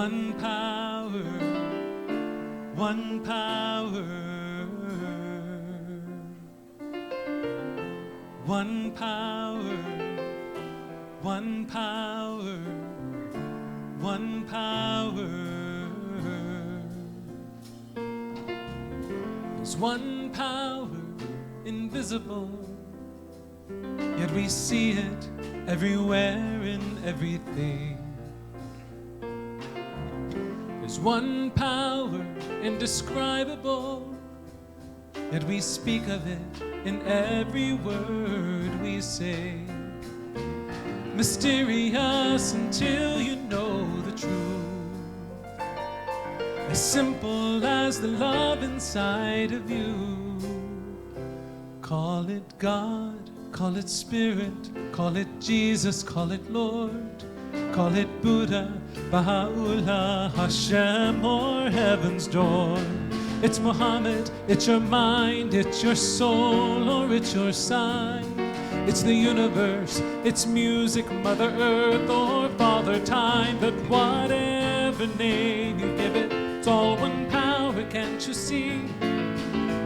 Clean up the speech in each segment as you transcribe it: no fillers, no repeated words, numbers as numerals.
one power, one power, one power, one power, one power. There's one power invisible, yet we see it everywhere in everything. There's one power indescribable, yet we speak of it in every word we say. Mysterious until you know the truth, as simple as the love inside of you. Call it God, call it Spirit, call it Jesus, call it Lord, call it Buddha, Baha'u'llah, Hashem, or heaven's door. It's Muhammad, it's your mind, it's your soul, or it's your sign. It's the universe, it's music, Mother Earth, or Father Time. But whatever name you give it, it's all one power, can't you see?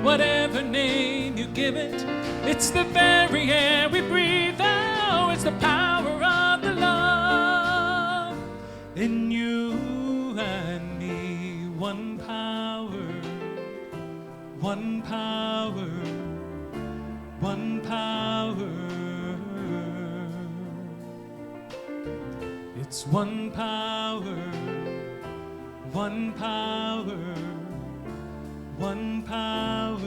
Whatever name you give it, it's the very air we breathe. Oh, it's the power of the love in you and me. One power, one power, one power. It's one power, one power, one power.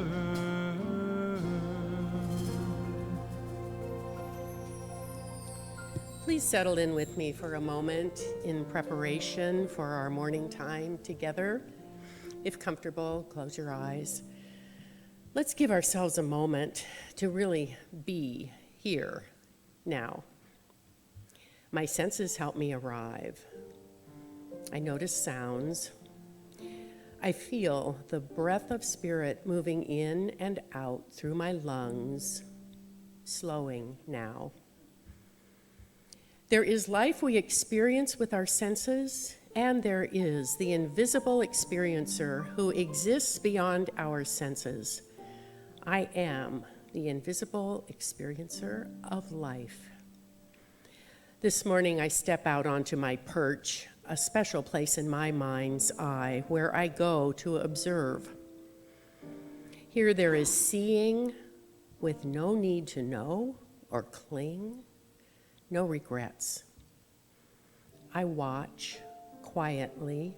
Please settle in with me for a moment in preparation for our morning time together. If comfortable, close your eyes. Let's give ourselves a moment to really be here now. My senses help me arrive. I notice sounds. I feel the breath of spirit moving in and out through my lungs, slowing now. There is life we experience with our senses, and there is the invisible experiencer who exists beyond our senses. I am the invisible experiencer of life. This morning I step out onto my perch, a special place in my mind's eye where I go to observe. Here there is seeing with no need to know or cling, no regrets. I watch quietly,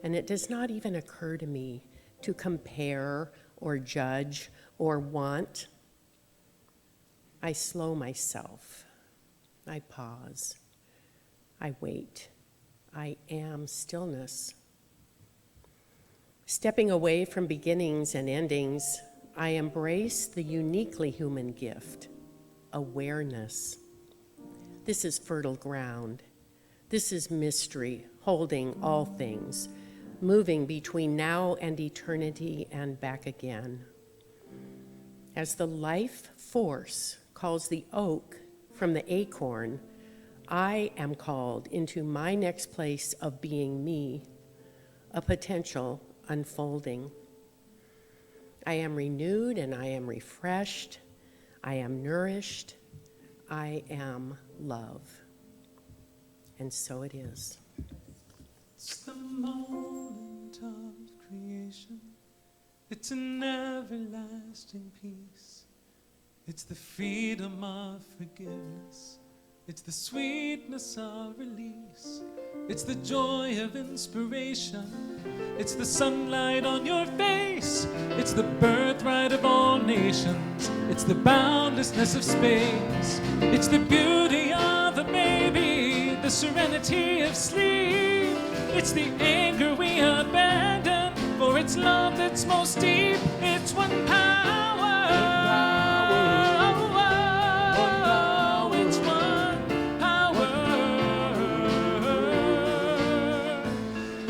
and it does not even occur to me to compare or judge or want. I slow myself. I pause. I wait. I am stillness. Stepping away from beginnings and endings, I embrace the uniquely human gift, awareness. This is fertile ground. This is mystery, holding all things, moving between now and eternity and back again. As the life force calls the oak from the acorn, I am called into my next place of being me, a potential unfolding. I am renewed and I am refreshed. I am nourished. I am love. And so it is. It's the moment of creation. It's an everlasting peace. It's the freedom of forgiveness. It's the sweetness of release. It's the joy of inspiration. It's the sunlight on your face. It's the birthright of all nations. It's the boundlessness of space. It's the beauty of a baby, the serenity of sleep. It's the anger we abandon for its love that's most deep. It's one power.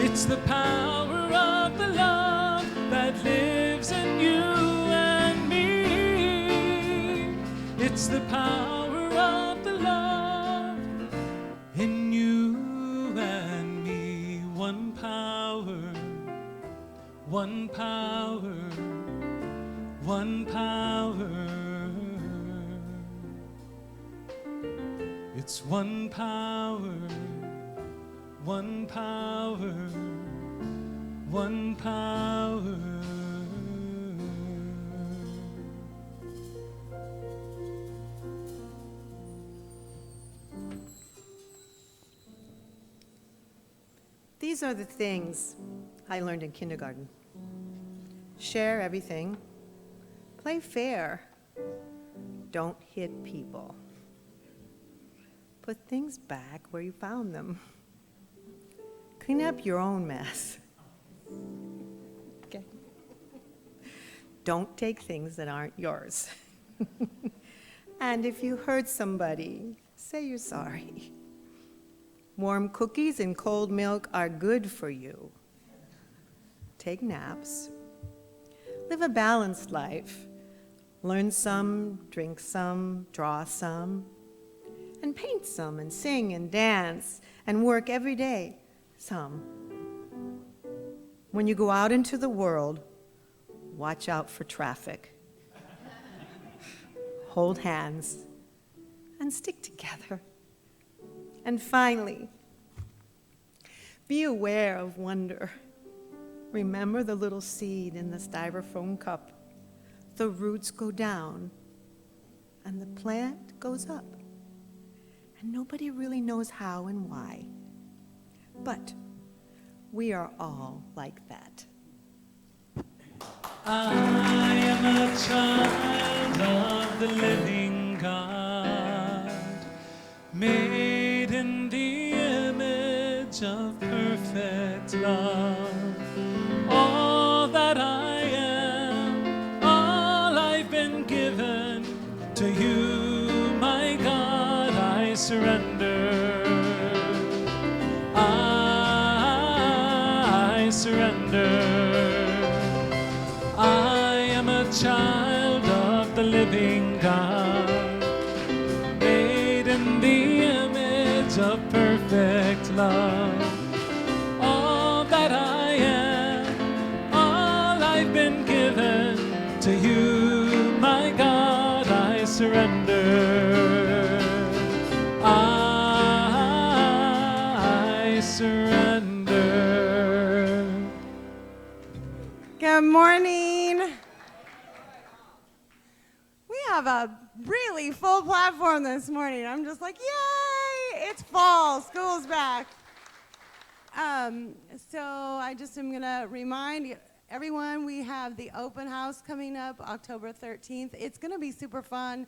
It's the power of the love that lives in you and me. It's the power of the love in you and me. one power, one power. It's one power, one power, one power. These are the things I learned in kindergarten. Share everything. Play fair. Don't hit people. Put things back where you found them. Clean up your own mess. Okay. Don't take things that aren't yours. And if you hurt somebody, say you're sorry. Warm cookies and cold milk are good for you. Take naps. Live a balanced life. Learn some, drink some, draw some, and paint some, and sing and dance, and work every day, some. When you go out into the world, watch out for traffic. Hold hands and stick together. And finally, be aware of wonder. Remember the little seed in the styrofoam cup. The roots go down, and the plant goes up. And nobody really knows how and why. But we are all like that. I am a child of the living God, made in the image of perfect love. All that I am, all I've been given to you, my God, I surrender. I surrender. I am a child of the living God, made in the image of perfect love. All that I am, all I've been given to you, my God, I surrender. I surrender. Good morning. We have a really full platform this morning. I'm just like, yay, it's fall, school's back. So I just am gonna remind everyone we have the open house coming up October 13th. It's gonna be super fun.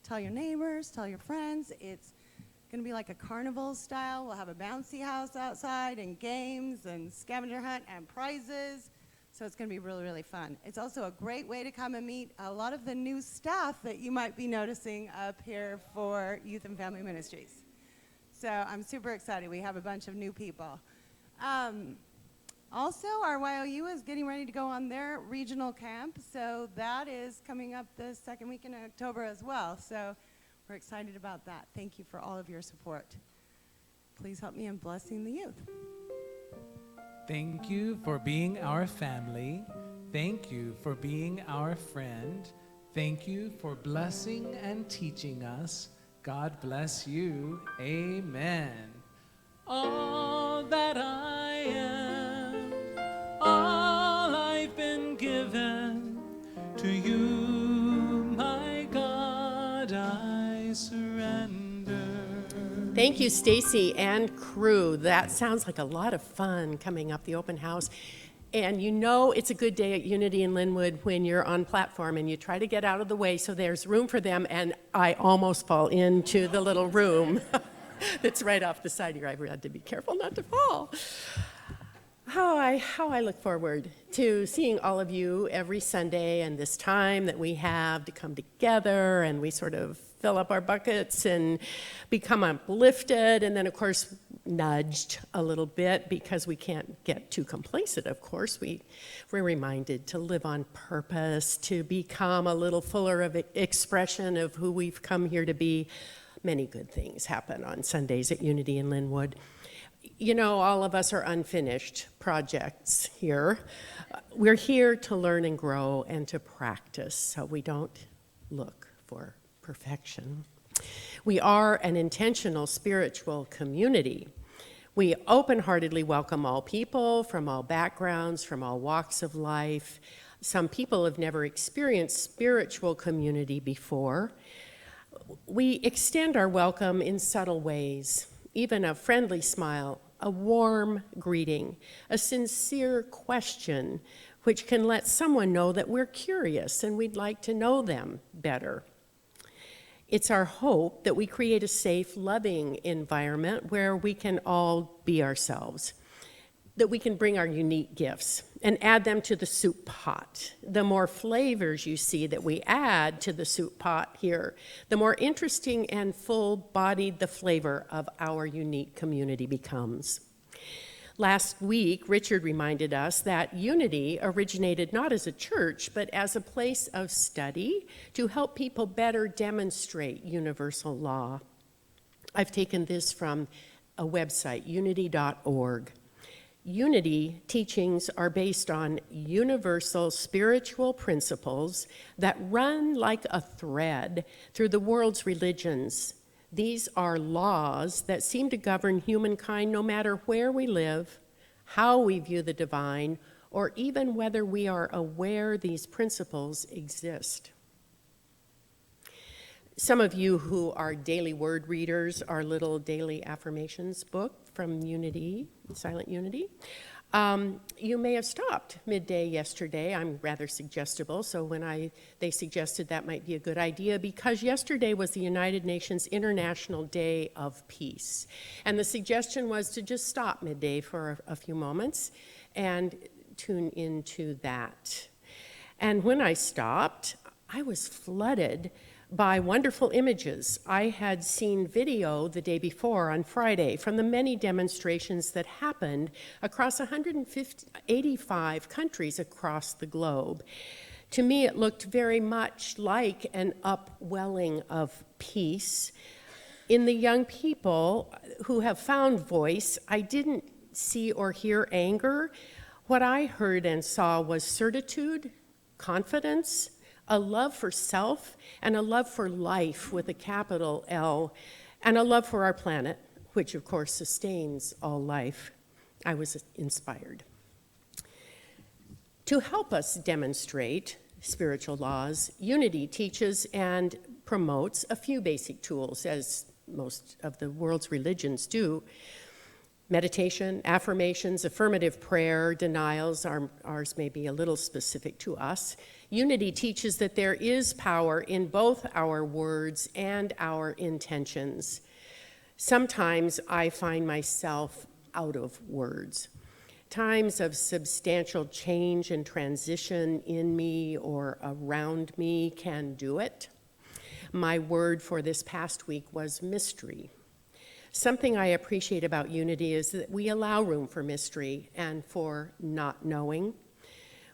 Tell your neighbors, tell your friends. It's gonna be like a carnival style. We'll have a bouncy house outside and games and scavenger hunt and prizes. So it's going to be really, really fun. It's also a great way to come and meet a lot of the new staff that you might be noticing up here for Youth and Family Ministries. So I'm super excited. We have a bunch of new people. Also, our YOU is getting ready to go on their regional camp. So that is coming up the second week in October as well. So we're excited about that. Thank you for all of your support. Please help me in blessing the youth. Thank you for being our family. Thank you for being our friend. Thank you for blessing and teaching us. God bless you. Amen. All that I am, all I've been given to you, my God, I surrender. Thank you, Stacy and crew. That sounds like a lot of fun coming up, the open house. And you know it's a good day at Unity in Lynnwood when you're on platform and you try to get out of the way so there's room for them, and I almost fall into the little room that's right off the side here. I've had to be careful not to fall. How I look forward to seeing all of you every Sunday and this time that we have to come together and we sort of fill up our buckets and become uplifted, and then of course nudged a little bit because we can't get too complacent. Of course, we're reminded to live on purpose, to become a little fuller of expression of who we've come here to be. Many good things happen on Sundays at Unity in Lynnwood. You know, all of us are unfinished projects here. We're here to learn and grow and to practice, so we don't look for perfection. We are an intentional spiritual community. We open-heartedly welcome all people from all backgrounds, from all walks of life. Some people have never experienced spiritual community before. We extend our welcome in subtle ways, even a friendly smile, a warm greeting, a sincere question, which can let someone know that we're curious and we'd like to know them better. It's our hope that we create a safe, loving environment where we can all be ourselves, that we can bring our unique gifts and add them to the soup pot. The more flavors you see that we add to the soup pot here, the more interesting and full-bodied the flavor of our unique community becomes. Last week, Richard reminded us that unity originated not as a church, but as a place of study to help people better demonstrate universal law. I've taken this from a website, unity.org. Unity teachings are based on universal spiritual principles that run like a thread through the world's religions. These are laws that seem to govern humankind no matter where we live, how we view the divine, or even whether we are aware these principles exist. Some of you who are daily word readers, our little daily affirmations book from Unity, Silent Unity, you may have stopped midday yesterday. I'm rather suggestible, so when they suggested that might be a good idea, because yesterday was the United Nations International Day of Peace. And the suggestion was to just stop midday for a few moments and tune into that. And when I stopped, I was flooded by wonderful images. I had seen video the day before on Friday from the many demonstrations that happened across 185 countries across the globe. To me, it looked very much like an upwelling of peace. In the young people who have found voice, I didn't see or hear anger. What I heard and saw was certitude, confidence, a love for self, and a love for life with a capital L, and a love for our planet, which of course sustains all life. I was inspired. To help us demonstrate spiritual laws, Unity teaches and promotes a few basic tools, as most of the world's religions do. Meditation, affirmations, affirmative prayer, denials, ours may be a little specific to us. Unity teaches that there is power in both our words and our intentions. Sometimes I find myself out of words. Times of substantial change and transition in me or around me can do it. My word for this past week was mystery. Something I appreciate about Unity is that we allow room for mystery and for not knowing.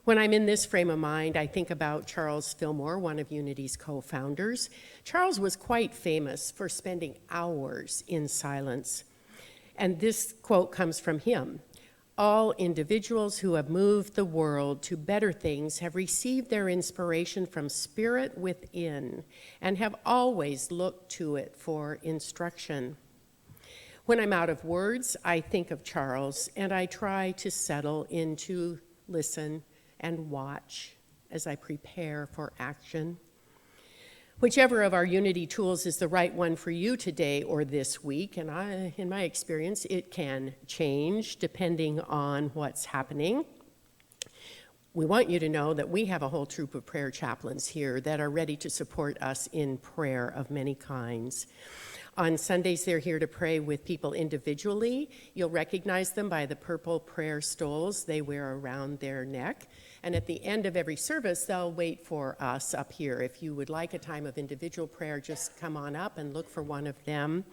When I'm in this frame of mind, I think about Charles Fillmore, one of Unity's co-founders. Charles was quite famous for spending hours in silence. And this quote comes from him. All individuals who have moved the world to better things have received their inspiration from spirit within and have always looked to it for instruction. When I'm out of words, I think of Charles, and I try to settle into listen and watch as I prepare for action. Whichever of our Unity tools is the right one for you today or this week, and in my experience, it can change depending on what's happening. We want you to know that we have a whole troop of prayer chaplains here that are ready to support us in prayer of many kinds. On Sundays, they're here to pray with people individually. You'll recognize them by the purple prayer stoles they wear around their neck. And at the end of every service, they'll wait for us up here. If you would like a time of individual prayer, just come on up and look for one of them.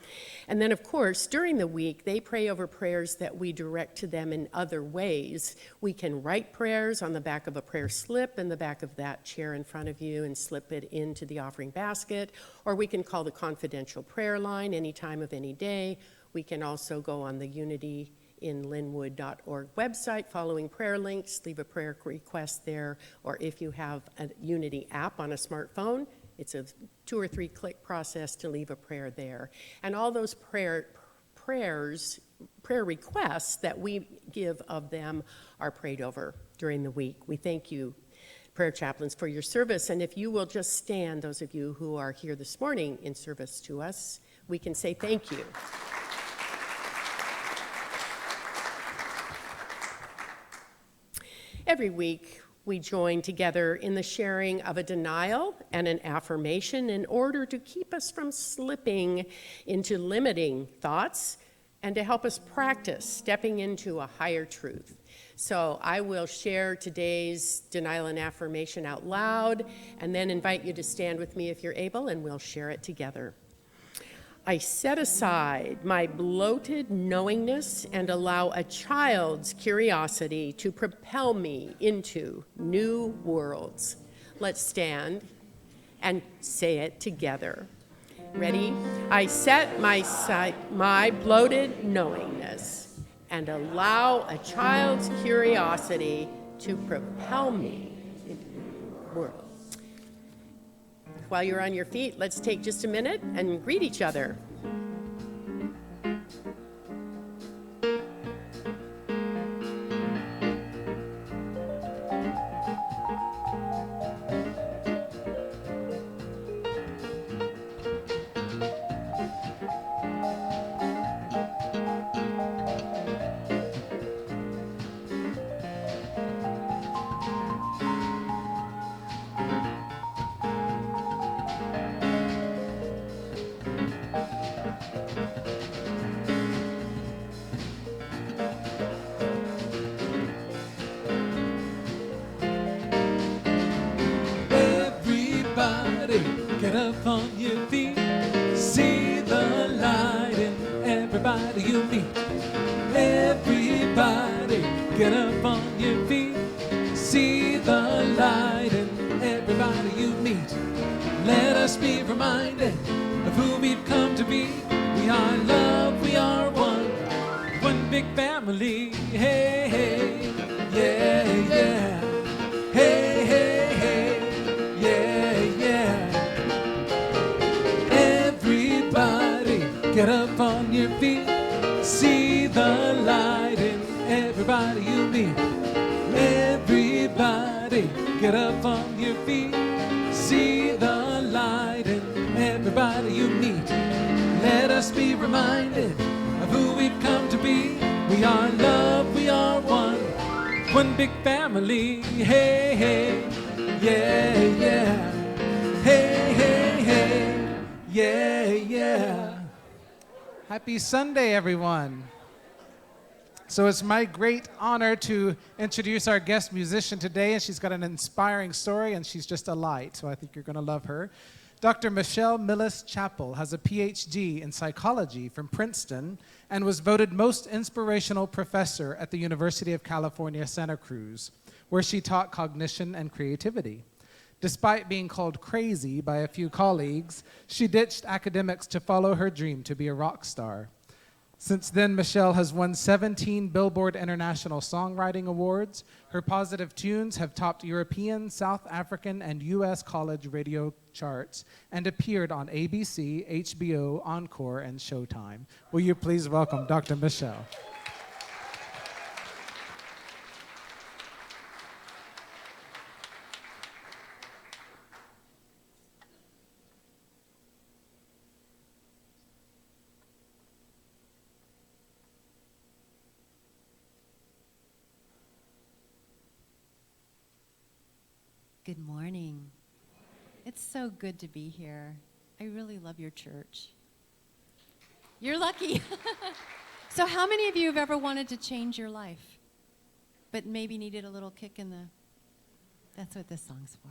And then, of course, during the week, they pray over prayers that we direct to them in other ways. We can write prayers on the back of a prayer slip in the back of that chair in front of you and slip it into the offering basket, or we can call the confidential prayer line any time of any day. We can also go on the Unity in Lynnwood.org website following prayer links, leave a prayer request there, or if you have a Unity app on a smartphone, it's a 2 or 3 click process to leave a prayer there. And all those prayer requests that we give of them are prayed over during the week. We thank you, prayer chaplains, for your service. And if you will just stand, those of you who are here this morning in service to us, we can say thank you. Every week, we join together in the sharing of a denial and an affirmation in order to keep us from slipping into limiting thoughts and to help us practice stepping into a higher truth. So I will share today's denial and affirmation out loud and then invite you to stand with me if you're able, and we'll share it together. I set aside my bloated knowingness and allow a child's curiosity to propel me into new worlds. Let's stand and say it together. Ready? I set my bloated knowingness and allow a child's curiosity to propel me into new worlds. While you're on your feet, let's take just a minute and greet each other. Get up on your feet, see the light in everybody you meet. Everybody, get up on your feet, see the light in everybody you meet. Let us be reminded of who we've come to be. We are love, we are one big family. Hey, hey, yeah, yeah. Hey, hey, hey, yeah, yeah. Get up on your feet, see the light in everybody you meet. Everybody, get up on your feet, see the light in everybody you meet. Let us be reminded of who we've come to be. We are love, we are one big family. Hey, hey, yeah, yeah. Hey, hey, hey, yeah, yeah. Happy Sunday, everyone. So it's my great honor to introduce our guest musician today, and she's got an inspiring story, and she's just a light, so I think you're going to love her. Dr. Michelle Millis Chappel has a PhD in psychology from Princeton and was voted most inspirational professor at the University of California, Santa Cruz, where she taught cognition and creativity. Despite being called crazy by a few colleagues, she ditched academics to follow her dream to be a rock star. Since then, Michelle has won 17 Billboard International Songwriting Awards. Her positive tunes have topped European, South African, and U.S. college radio charts and appeared on ABC, HBO, Encore, and Showtime. Will you please welcome Dr. Michelle? Good morning. It's so good to be here. I really love your church. You're lucky. So how many of you have ever wanted to change your life, but maybe needed a little kick in the... That's what this song's for.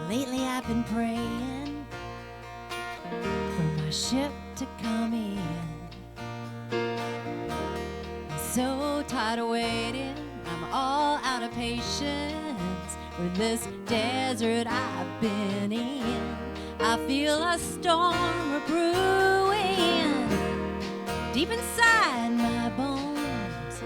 Lately I've been praying for my ship to come in. I'm so tired of waiting, I'm patience for this desert I've been in. I feel a storm a brewing deep inside my bones.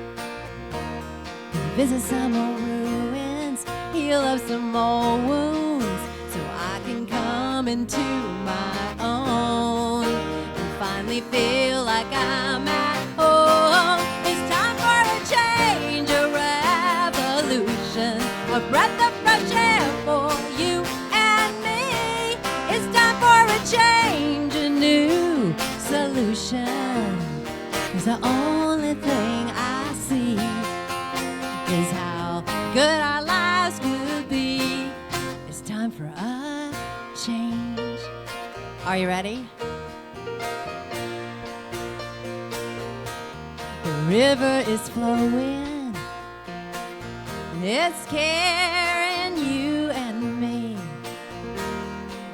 Visit some old ruins, heal up some old wounds, so I can come into my own and finally feel like I'm at home. It's time for a change, a revolution, a breath of fresh air for you and me. It's time for a change, a new solution, 'cause the only thing I see is how good our lives could be. It's time for a change. Are you ready? The river is flowing, it's carrying you and me.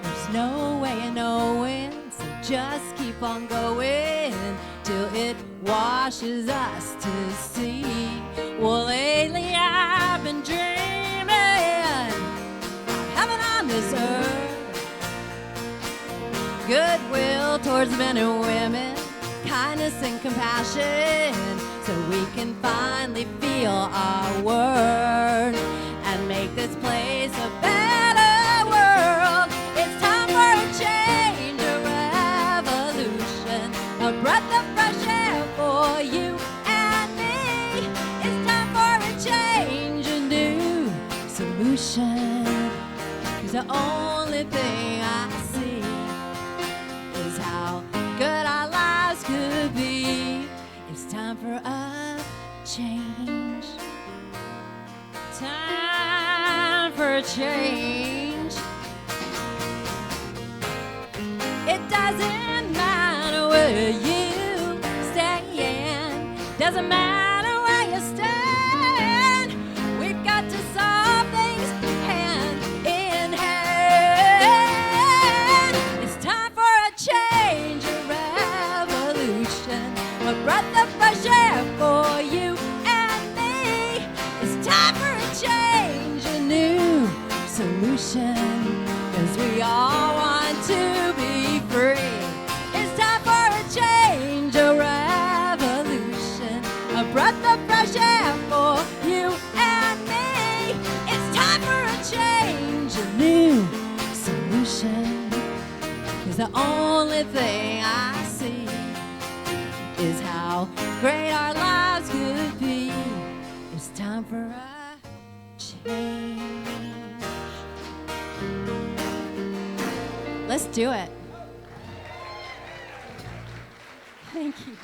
There's no way of knowing, so just keep on going till it washes us to sea. Well, lately I've been dreaming of heaven on this earth, goodwill towards men and women, kindness and compassion, so we can finally feel our worth and make this place a better world. It's time for a change, a revolution, a breath of fresh air for you and me. It's time for a change, a new solution, 'cause the only thing I see is how good our lives could be. It's time for a change. Time for a change. It doesn't matter where you stand, doesn't matter where you stand. We've got to solve things hand in hand. It's time for a change, a revolution, a breath of fresh air for you and me. It's time for a change, a new solution, 'cause we all want to be free. It's time for a change, a revolution, a breath of fresh air for you and me. It's time for a change, a new solution, 'cause the only thing I see is how great our lives could be. It's time for a change. Let's do it. Thank you.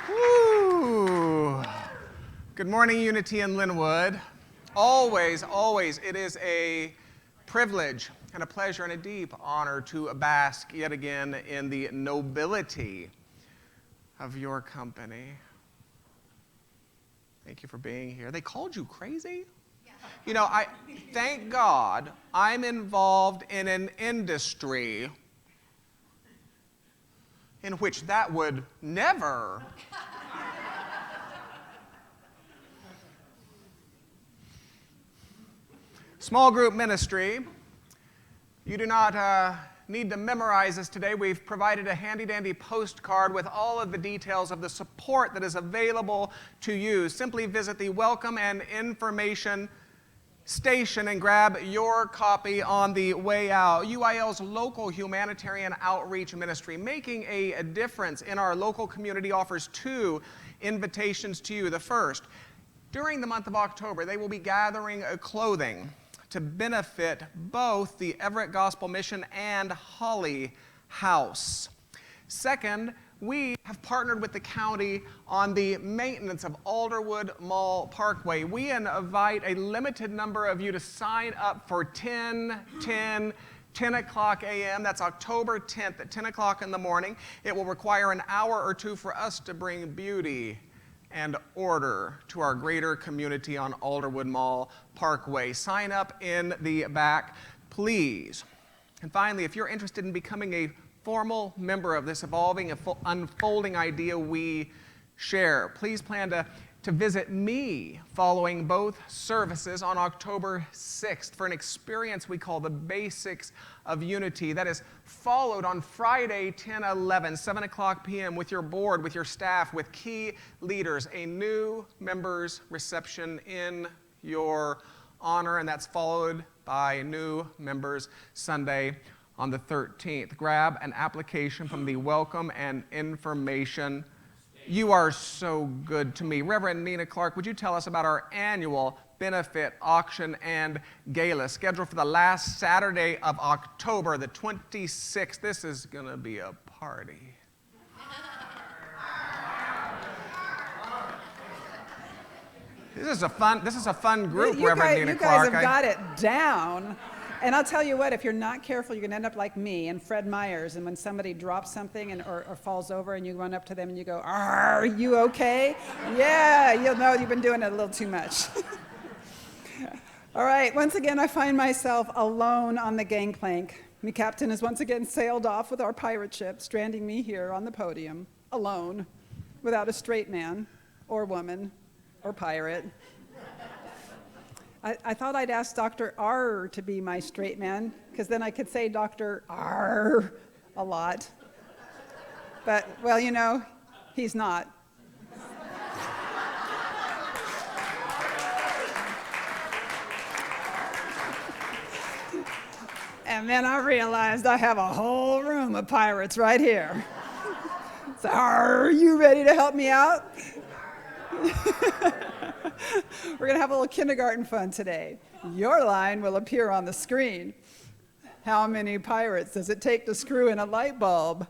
Woo. Good morning, Unity in Lynnwood. Always, always, it is a privilege and a pleasure and a deep honor to bask yet again in the nobility of your company. Thank you for being here. They called you crazy? You know, thank God I'm involved in an industry in which that would never. Small group ministry. You do not need to memorize this today. We've provided a handy-dandy postcard with all of the details of the support that is available to you. Simply visit the Welcome and Information station and grab your copy on the way out. UIL's local humanitarian outreach ministry, making a difference in our local community, offers 2 invitations to you. The first, during the month of October, they will be gathering clothing to benefit both the Everett Gospel Mission and Holly House. Second, we have partnered with the county on the maintenance of Alderwood Mall Parkway. We invite a limited number of you to sign up for 10 o'clock a.m. That's October 10th at 10 o'clock in the morning. It will require an hour or 2 for us to bring beauty and order to our greater community on Alderwood Mall Parkway. Sign up in the back, please. And finally, if you're interested in becoming a formal member of this evolving and unfolding idea we share. Please plan to visit me following both services on October 6th for an experience we call the Basics of Unity. That is followed on Friday, 7 o'clock p.m. with your board, with your staff, with key leaders, a new members reception in your honor, and that's followed by New Members Sunday on the 13th. Grab an application from the Welcome and Information. You are so good to me. Reverend Nina Clark, would you tell us about our annual benefit auction and gala scheduled for the last Saturday of October, the 26th? This is going to be a party. This is a fun group, Reverend Nina Clark. You guys have got it down. And I'll tell you what, if you're not careful, you're going to end up like me and Fred Myers. And when somebody drops something or falls over and you run up to them and you go, "Are you okay?" Yeah, you'll know you've been doing it a little too much. All right, once again, I find myself alone on the gangplank. My captain has once again sailed off with our pirate ship, stranding me here on the podium, alone, without a straight man or woman or pirate. I thought I'd ask Dr. R to be my straight man, because then I could say Dr. R a lot. But, well, you know, he's not. And then I realized I have a whole room of pirates right here. So, are you ready to help me out? We're going to have a little kindergarten fun today. Your line will appear on the screen. How many pirates does it take to screw in a light bulb?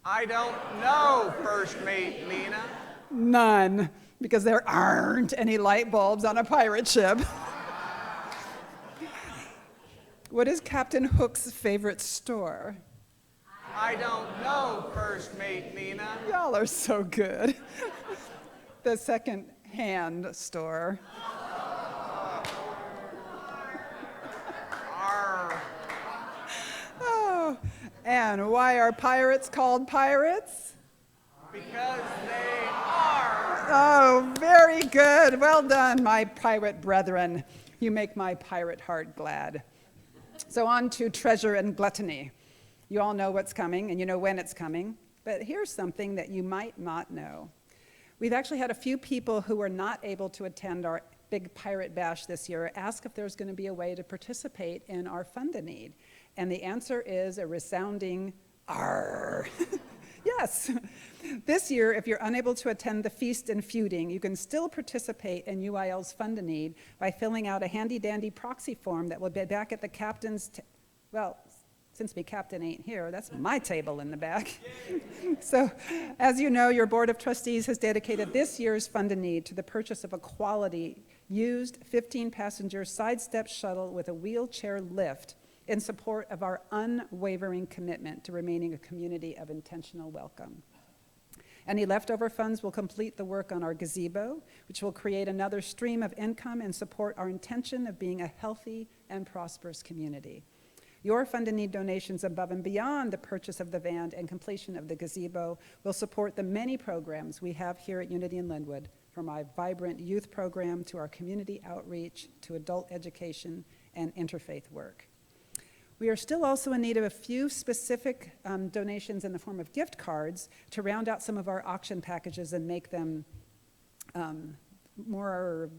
I don't know, First Mate Nina. None, because there aren't any light bulbs on a pirate ship. What is Captain Hook's favorite store? I don't know, First Mate Nina. Y'all are so good. The second-hand store. Oh, and why are pirates called pirates? Because they are. Oh, very good. Well done, my pirate brethren. You make my pirate heart glad. So on to treasure and gluttony. You all know what's coming, and you know when it's coming. But here's something that you might not know. We've actually had a few people who were not able to attend our big pirate bash this year ask if there's going to be a way to participate in our Fund-a-Need. And the answer is a resounding "Arr." Yes. This year, if you're unable to attend the feast and feuding, you can still participate in UIL's Fund-a-Need by filling out a handy-dandy proxy form that will be back at the captain's, well, since me captain ain't here, that's my table in the back. So, as you know, your Board of Trustees has dedicated this year's Fund-a-Need to the purchase of a quality, used 15-passenger sidestep shuttle with a wheelchair lift in support of our unwavering commitment to remaining a community of intentional welcome. Any leftover funds will complete the work on our gazebo, which will create another stream of income and support our intention of being a healthy and prosperous community. Your Fund-a-Need donations above and beyond the purchase of the van and completion of the gazebo will support the many programs we have here at Unity in Lynnwood, from our vibrant youth program to our community outreach to adult education and interfaith work. We are still also in need of a few specific donations in the form of gift cards to round out some of our auction packages and make them more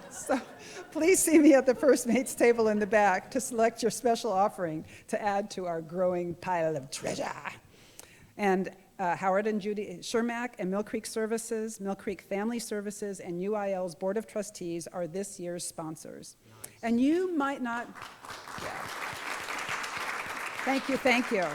So please see me at the First Mates table in the back to select your special offering to add to our growing pile of treasure. And Howard and Judy Shermack and Mill Creek Services, Mill Creek Family Services, and UIL's Board of Trustees are this year's sponsors. Nice. And you might not, Thank you.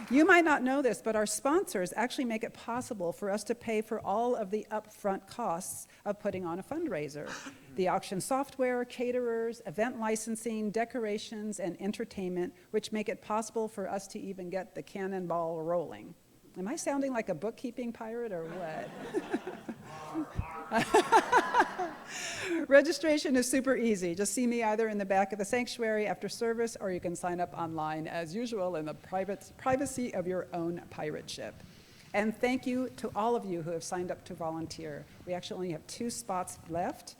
You might not know this, but our sponsors actually make it possible for us to pay for all of the upfront costs of putting on a fundraiser. The auction software, caterers, event licensing, decorations, and entertainment, which make it possible for us to even get the cannonball rolling. Am I sounding like a bookkeeping pirate or what? Registration is super easy. Just see me either in the back of the sanctuary after service, or you can sign up online as usual in the privacy of your own pirate ship. And thank you to all of you who have signed up to volunteer. We actually only have 2 spots left.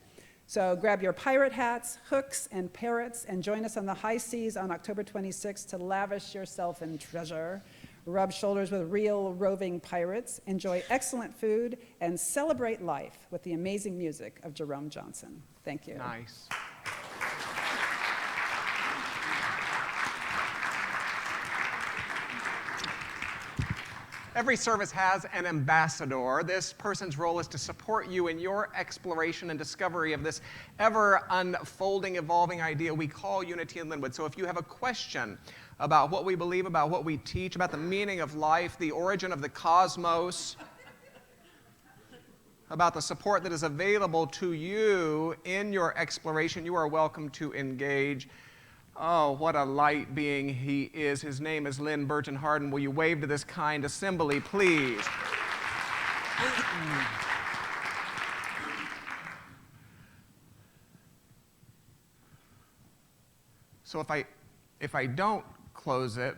So grab your pirate hats, hooks, and parrots, and join us on the high seas on October 26th to lavish yourself in treasure, rub shoulders with real roving pirates, enjoy excellent food, and celebrate life with the amazing music of Jerome Johnson. Thank you. Nice. Every service has an ambassador. This person's role is to support you in your exploration and discovery of this ever-unfolding, evolving idea we call unity in Lynnwood. So if you have a question about what we believe, about what we teach, about the meaning of life, the origin of the cosmos, about the support that is available to you in your exploration, you are welcome to engage. Oh, what a light being he is. His name is Lynn Burton Harden. Will you wave to this kind assembly, please? So if I don't close it,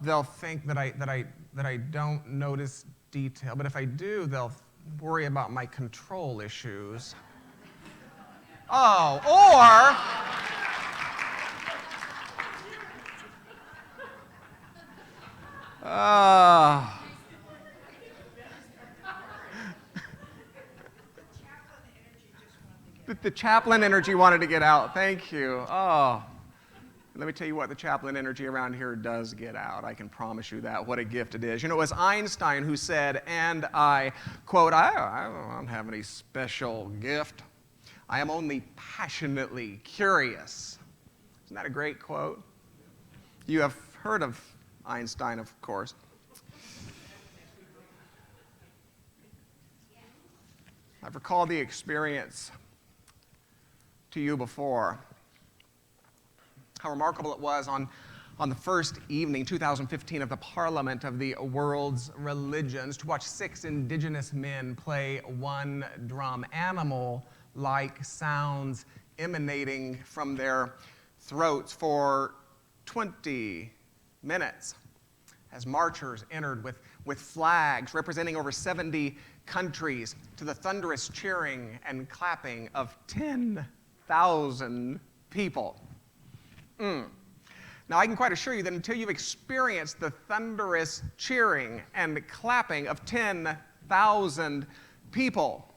they'll think that I don't notice detail. But if I do, they'll worry about my control issues. Oh, or the chaplain energy wanted to get out. Thank you. Oh, let me tell you what, the chaplain energy around here does get out. I can promise you that. What a gift it is. You know, it was Einstein who said, and I quote, I don't have any special gift. I am only passionately curious. Isn't that a great quote? You have heard of Einstein, of course. I've recalled the experience to you before. How remarkable it was on the first evening, 2015, of the Parliament of the World's Religions to watch 6 indigenous men play one drum. Animal-like sounds emanating from their throats for 20 minutes as marchers entered with flags representing over 70 countries to the thunderous cheering and clapping of 10,000 people. Now, I can quite assure you that until you've experienced the thunderous cheering and clapping of 10,000 people,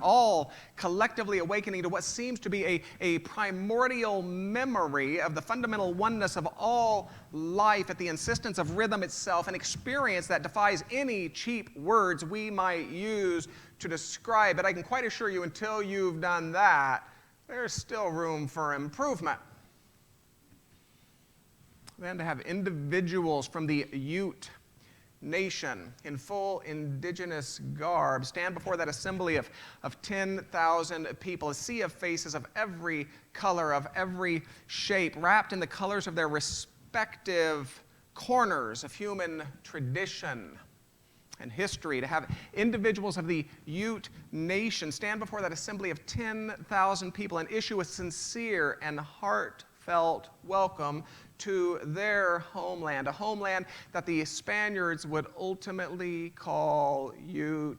all collectively awakening to what seems to be a primordial memory of the fundamental oneness of all life at the insistence of rhythm itself, an experience that defies any cheap words we might use to describe it, I can quite assure you until you've done that, there's still room for improvement. Then to have individuals from the Ute Nation in full indigenous garb stand before that assembly of 10,000 people, a sea of faces of every color, of every shape, wrapped in the colors of their respective corners of human tradition and history, to have individuals of the Ute Nation stand before that assembly of 10,000 people and issue a sincere and heartfelt welcome to their homeland, a homeland that the Spaniards would ultimately call Utah.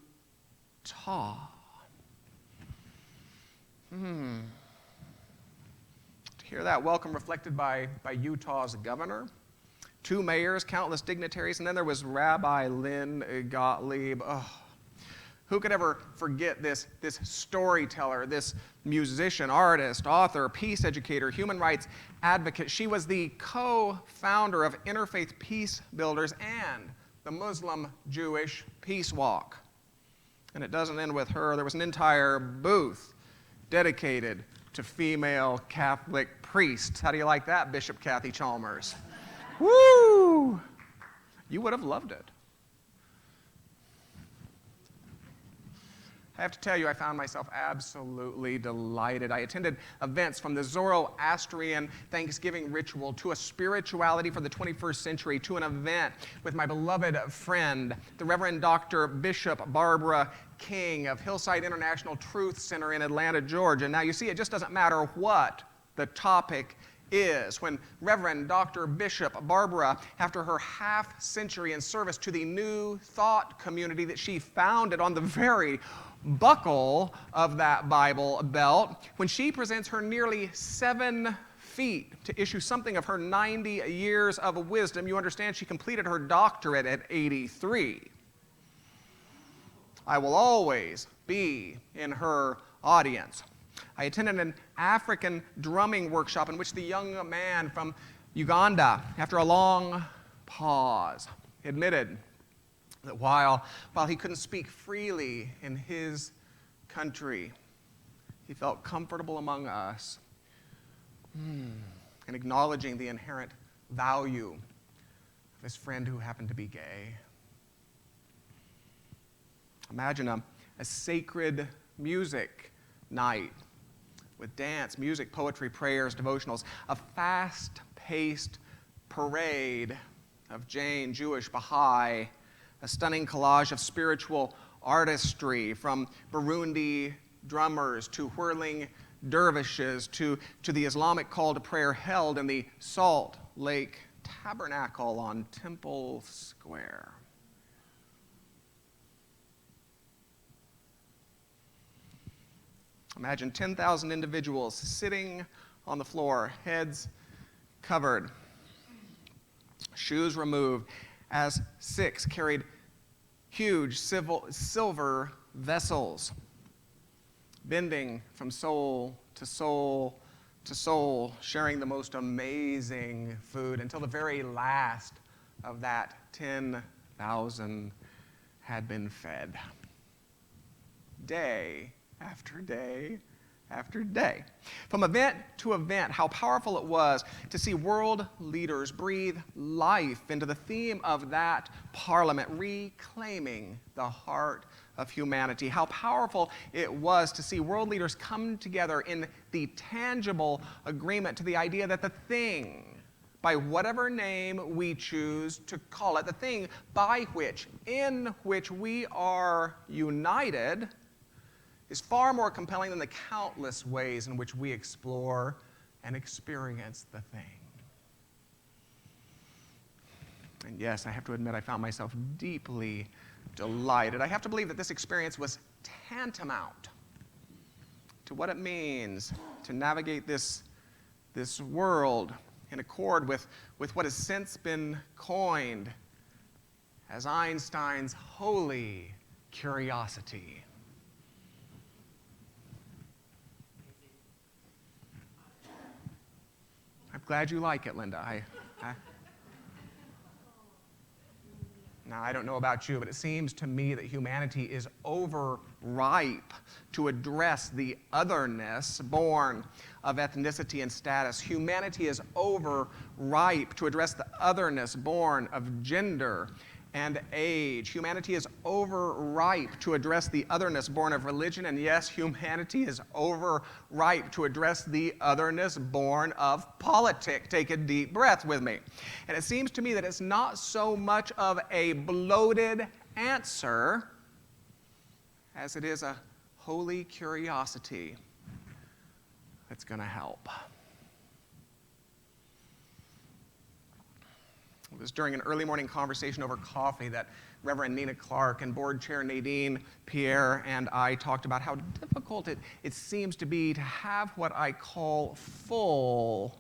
To hear that welcome reflected by Utah's governor, 2 mayors, countless dignitaries, and then there was Rabbi Lynn Gottlieb. Oh, who could ever forget this storyteller, this musician, artist, author, peace educator, human rights advocate? She was the co-founder of Interfaith Peace Builders and the Muslim-Jewish Peace Walk. And it doesn't end with her. There was an entire booth dedicated to female Catholic priests. How do you like that, Bishop Kathy Chalmers? Woo! You would have loved it. I have to tell you, I found myself absolutely delighted. I attended events from the Zoroastrian Thanksgiving ritual to a spirituality for the 21st century to an event with my beloved friend, the Reverend Dr. Bishop Barbara King of Hillside International Truth Center in Atlanta, Georgia. Now, you see, it just doesn't matter what the topic is. When Reverend Dr. Bishop Barbara, after her half-century in service to the New Thought community that she founded on the very buckle of that Bible belt, when she presents her nearly 7 feet to issue something of her 90 years of wisdom, you understand she completed her doctorate at 83. I will always be in her audience. I attended an African drumming workshop in which the young man from Uganda, after a long pause, admitted that while he couldn't speak freely in his country, he felt comfortable among us and acknowledging the inherent value of his friend who happened to be gay. Imagine a sacred music night with dance, music, poetry, prayers, devotionals, a fast-paced parade of Jain, Jewish, Baha'i, a stunning collage of spiritual artistry from Burundi drummers to whirling dervishes to the Islamic call to prayer held in the Salt Lake Tabernacle on Temple Square. Imagine 10,000 individuals sitting on the floor, heads covered, shoes removed, as 6 carried huge silver vessels, bending from soul to soul to soul, sharing the most amazing food until the very last of that 10,000 had been fed. Day after day after day. From event to event, how powerful it was to see world leaders breathe life into the theme of that parliament, reclaiming the heart of humanity. How powerful it was to see world leaders come together in the tangible agreement to the idea that the thing, by whatever name we choose to call it, the thing in which we are united, is far more compelling than the countless ways in which we explore and experience the thing. And yes, I have to admit, I found myself deeply delighted. I have to believe that this experience was tantamount to what it means to navigate this world in accord with what has since been coined as Einstein's holy curiosity. I'm glad you like it, Linda. Now, I don't know about you, but it seems to me that humanity is overripe to address the otherness born of ethnicity and status. Humanity is overripe to address the otherness born of gender and age. Humanity is overripe to address the otherness born of religion, and yes, humanity is overripe to address the otherness born of politics. Take a deep breath with me. And it seems to me that it's not so much of a bloated answer as it is a holy curiosity that's going to help. It was during an early morning conversation over coffee that Reverend Nina Clark and Board Chair Nadine Pierre and I talked about how difficult it seems to be to have what I call full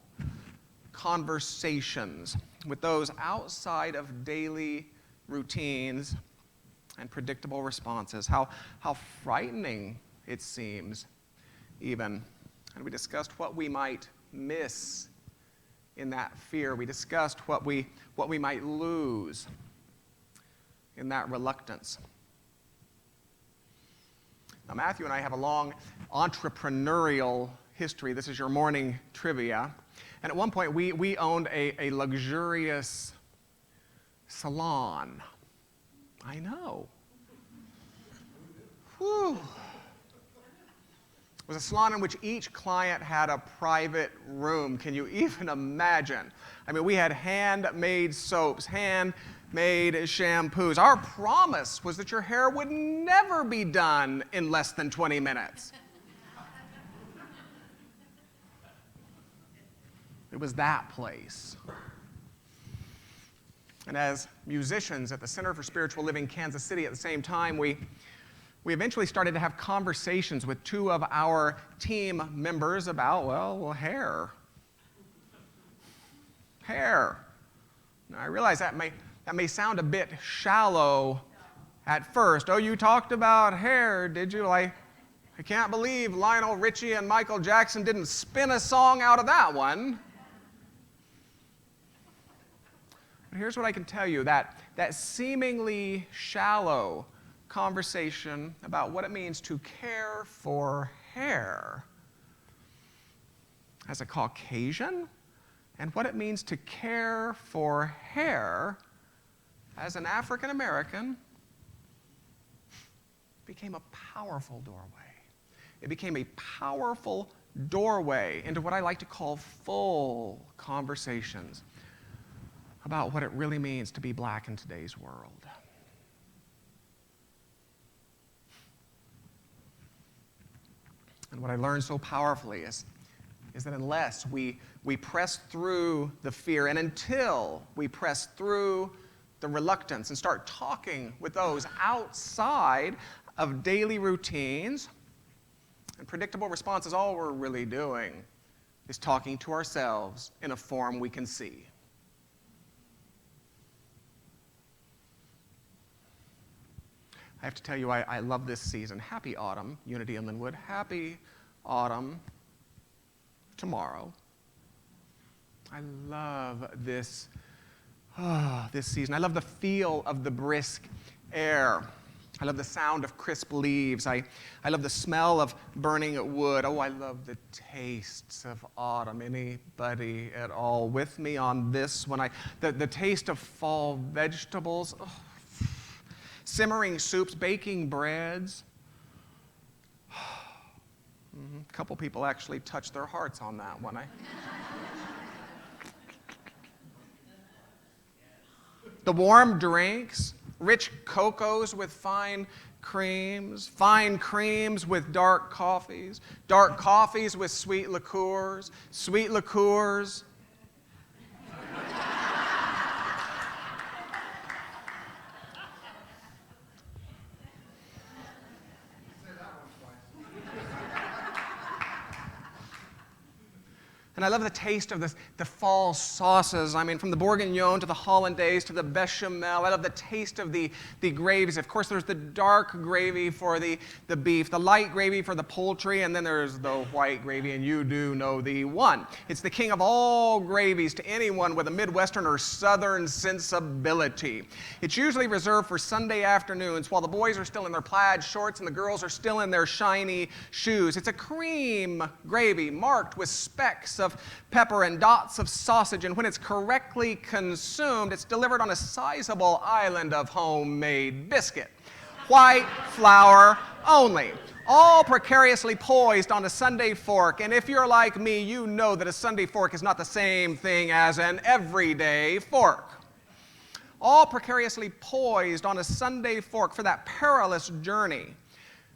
conversations with those outside of daily routines and predictable responses. How frightening it seems, even. And we discussed what we might miss in that fear. We discussed what we might lose in that reluctance. Now, Matthew and I have a long entrepreneurial history. This is your morning trivia. And at one point, we owned a luxurious salon. I know. Whew. It was a salon in which each client had a private room. Can you even imagine? I mean, we had handmade soaps, handmade shampoos. Our promise was that your hair would never be done in less than 20 minutes. It was that place. And as musicians at the Center for Spiritual Living Kansas City at the same time, we eventually started to have conversations with two of our team members about, well, hair. Hair. Now, I realize that may sound a bit shallow at first. Oh, you talked about hair, did you? I can't believe Lionel Richie and Michael Jackson didn't spin a song out of that one. But here's what I can tell you, that seemingly shallow conversation about what it means to care for hair as a Caucasian and what it means to care for hair as an African American became a powerful doorway. It became a powerful doorway into what I like to call full conversations about what it really means to be black in today's world. And what I learned so powerfully is that unless we press through the fear and until we press through the reluctance and start talking with those outside of daily routines and predictable responses, all we're really doing is talking to ourselves in a form we can see. I have to tell you, I love this season. Happy autumn, Unity in Lynnwood. Happy autumn tomorrow. I love this season. I love the feel of the brisk air. I love the sound of crisp leaves. I love the smell of burning wood. Oh, I love the tastes of autumn. Anybody at all with me on this one? The taste of fall vegetables. Oh, simmering soups, baking breads. A couple people actually touched their hearts on that one. The warm drinks, rich cocos with fine creams with dark coffees with sweet liqueurs. And I love the taste of the fall sauces. I mean, from the bourguignon to the hollandaise to the bechamel. I love the taste of the gravies. Of course, there's the dark gravy for the beef, the light gravy for the poultry, and then there's the white gravy, and you do know the one. It's the king of all gravies to anyone with a Midwestern or Southern sensibility. It's usually reserved for Sunday afternoons while the boys are still in their plaid shorts and the girls are still in their shiny shoes. It's a cream gravy marked with specks of pepper and dots of sausage, and when it's correctly consumed, it's delivered on a sizable island of homemade biscuit. White flour only, all precariously poised on a Sunday fork. And if you're like me, you know that a Sunday fork is not the same thing as an everyday fork. All precariously poised on a Sunday fork for that perilous journey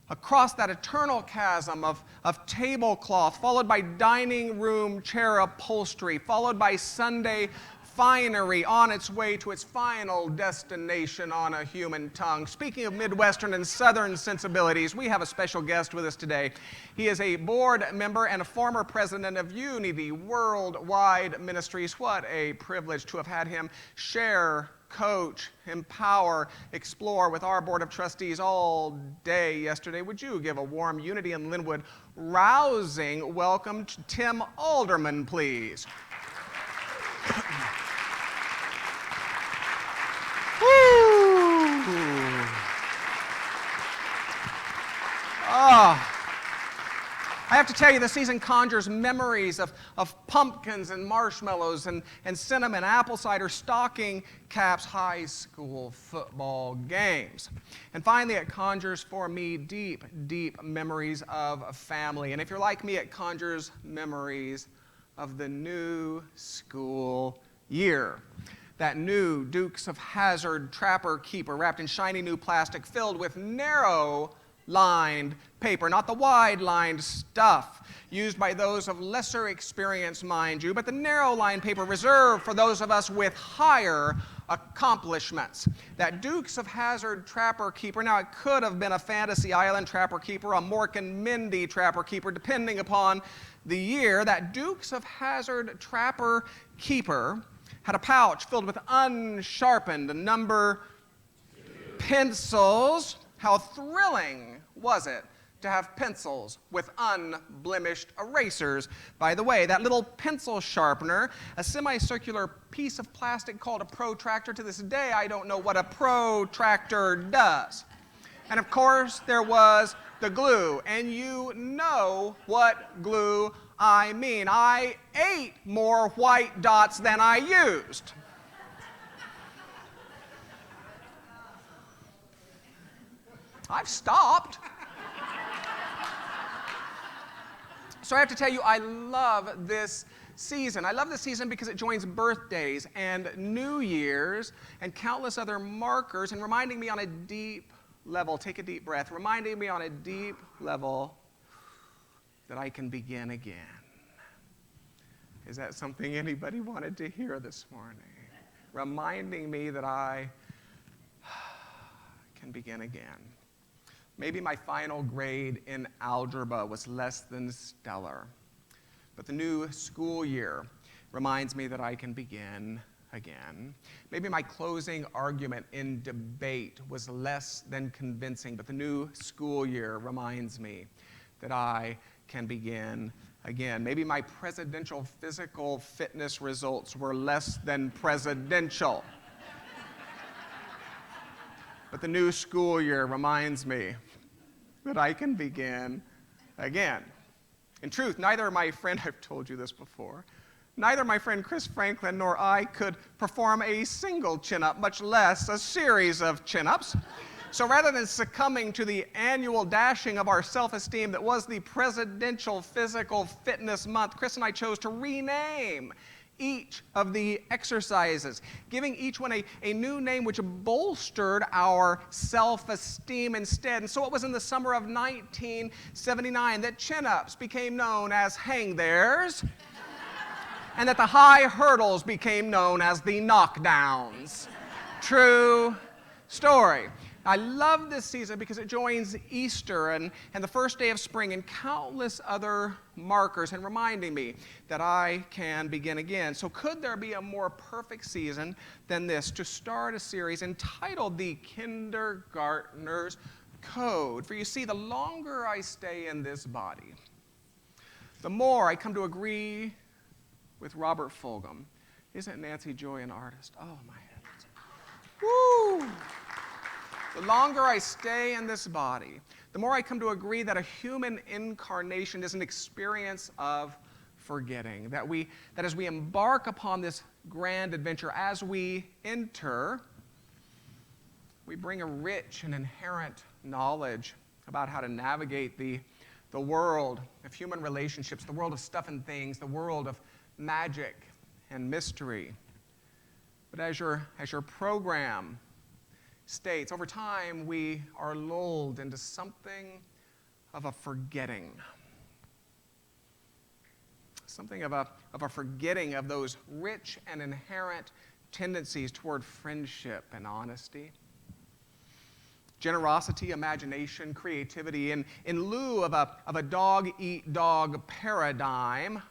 across that eternal chasm of tablecloth, followed by dining room chair upholstery, followed by Sunday finery on its way to its final destination on a human tongue. Speaking of Midwestern and Southern sensibilities, we have a special guest with us today. He is a board member and a former president of Unity Worldwide Ministries. What a privilege to have had him share, coach, empower, explore with our Board of Trustees all day yesterday. Would you give a warm Unity in Lynnwood rousing welcome to Tim Alderman, please? I have to tell you, the season conjures memories of pumpkins and marshmallows and cinnamon, apple cider, stocking caps, high school football games. And finally, it conjures for me deep, deep memories of family. And if you're like me, it conjures memories of the new school year. That new Dukes of Hazzard Trapper Keeper wrapped in shiny new plastic filled with narrow-lined paper, not the wide-lined stuff used by those of lesser experience, mind you, but the narrow-lined paper reserved for those of us with higher accomplishments. That Dukes of Hazzard Trapper Keeper, now it could have been a Fantasy Island Trapper Keeper, a Mork and Mindy Trapper Keeper, depending upon the year. That Dukes of Hazzard Trapper Keeper had a pouch filled with unsharpened number 2 pencils. How thrilling was it to have pencils with unblemished erasers? By the way, that little pencil sharpener, a semicircular piece of plastic called a protractor. To this day, I don't know what a protractor does. And of course, there was the glue. And you know what glue I mean. I ate more white dots than I used. I've stopped. So I have to tell you, I love this season. I love this season because it joins birthdays and New Year's and countless other markers, and reminding me on a deep level, take a deep breath, reminding me on a deep level that I can begin again. Is that something anybody wanted to hear this morning? Reminding me that I can begin again. Maybe my final grade in algebra was less than stellar, but the new school year reminds me that I can begin again. Maybe my closing argument in debate was less than convincing, but the new school year reminds me that I can begin again. Maybe my presidential physical fitness results were less than presidential, but the new school year reminds me that I can begin again. In truth, neither my friend, I've told you this before, neither my friend Chris Franklin nor I could perform a single chin-up, much less a series of chin-ups. So rather than succumbing to the annual dashing of our self-esteem that was the Presidential Physical Fitness Month, Chris and I chose to rename each of the exercises, giving each one a new name which bolstered our self-esteem instead. And so it was in the summer of 1979 that chin-ups became known as hang theirs, and that the high hurdles became known as the knockdowns. True story. I love this season because it joins Easter and the first day of spring and countless other markers, and reminding me that I can begin again. So could there be a more perfect season than this to start a series entitled The Kindergartner's Code? For you see, the longer I stay in this body, the more I come to agree with Robert Fulghum. Isn't Nancy Joy an artist? Oh, my heavens. Woo! The longer I stay in this body, the more I come to agree that a human incarnation is an experience of forgetting. That as we embark upon this grand adventure, as we enter, we bring a rich and inherent knowledge about how to navigate the world of human relationships, the world of stuff and things, the world of magic and mystery. But as your program states, over time we are lulled into something of a forgetting. Something of a forgetting of those rich and inherent tendencies toward friendship and honesty, generosity, imagination, creativity, in lieu of a dog-eat-dog paradigm,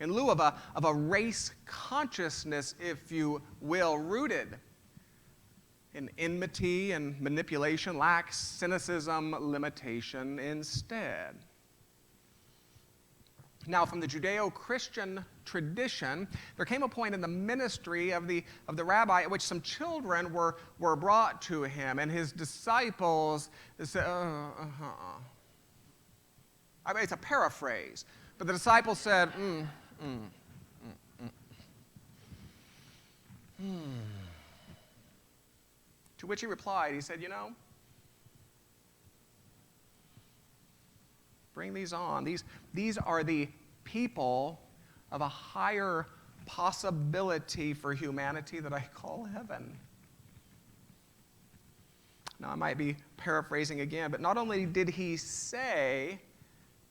in lieu of a race consciousness, if you will, rooted in enmity and manipulation, lax, cynicism, limitation instead. Now, from the Judeo-Christian tradition, there came a point in the ministry of the rabbi at which some children were brought to him, and his disciples said, I mean, it's a paraphrase. But the disciples said, To which he replied, he said, bring these on. These are the people of a higher possibility for humanity that I call heaven. Now, I might be paraphrasing again, but not only did he say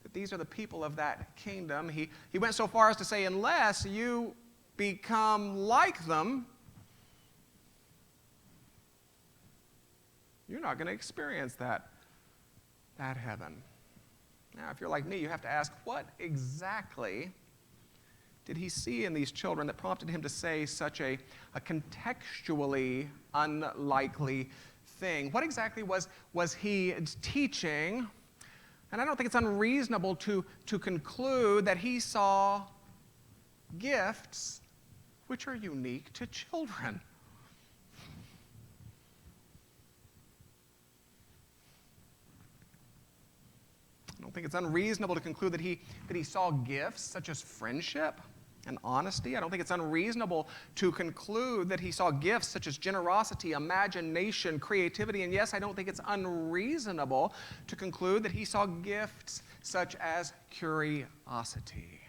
that these are the people of that kingdom, he went so far as to say, unless you become like them, you're not going to experience that heaven. Now, if you're like me, you have to ask, what exactly did he see in these children that prompted him to say such a contextually unlikely thing? What exactly was he teaching? And I don't think it's unreasonable to conclude that he saw gifts which are unique to children. I don't think it's unreasonable to conclude that he saw gifts such as friendship and honesty. I don't think it's unreasonable to conclude that he saw gifts such as generosity, imagination, creativity. And yes, I don't think it's unreasonable to conclude that he saw gifts such as curiosity.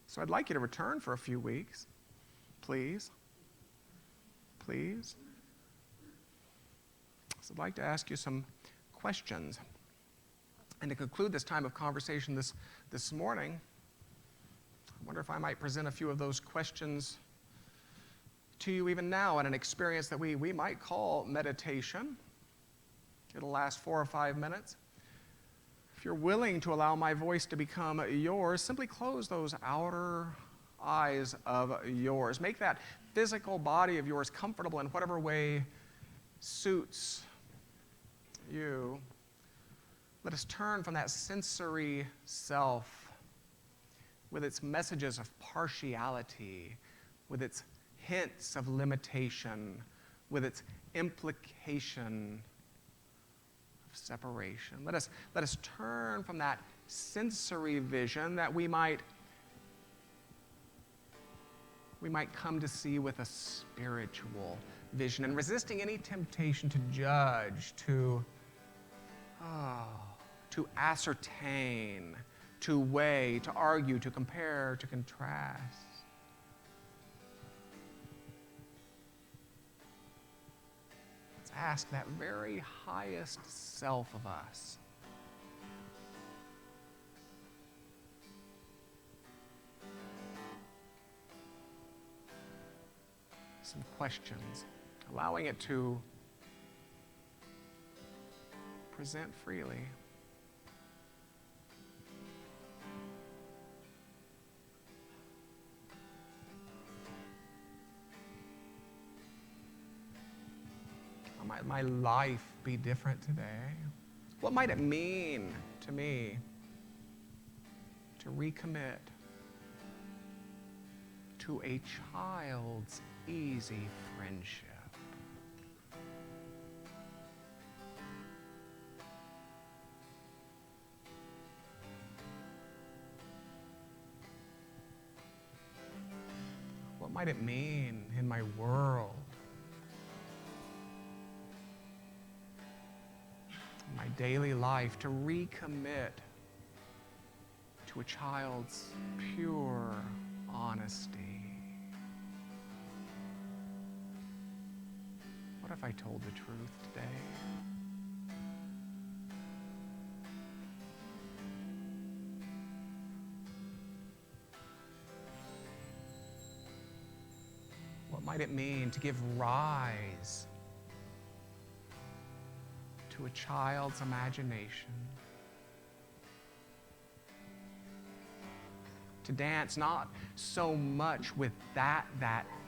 So I'd like you to return for a few weeks, please. Please. So I'd like to ask you some questions. And to conclude this time of conversation this morning, I wonder if I might present a few of those questions to you even now in an experience that we might call meditation. It'll last 4 or 5 minutes. If you're willing to allow my voice to become yours, simply close those outer eyes of yours. Make that physical body of yours comfortable in whatever way suits you. Let us turn from that sensory self with its messages of partiality, with its hints of limitation, with its implication of separation. Let us turn from that sensory vision that we might come to see with a spiritual vision, and resisting any temptation to judge, to ascertain, to weigh, to argue, to compare, to contrast. Let's ask that very highest self of us some questions, allowing it to present freely. How might my life be different today? What might it mean to me to recommit to a child's easy friendship? What might it mean in my world, in my daily life, to recommit to a child's pure honesty? What if I told the truth today? What might it mean to give rise to a child's imagination? To dance not so much with that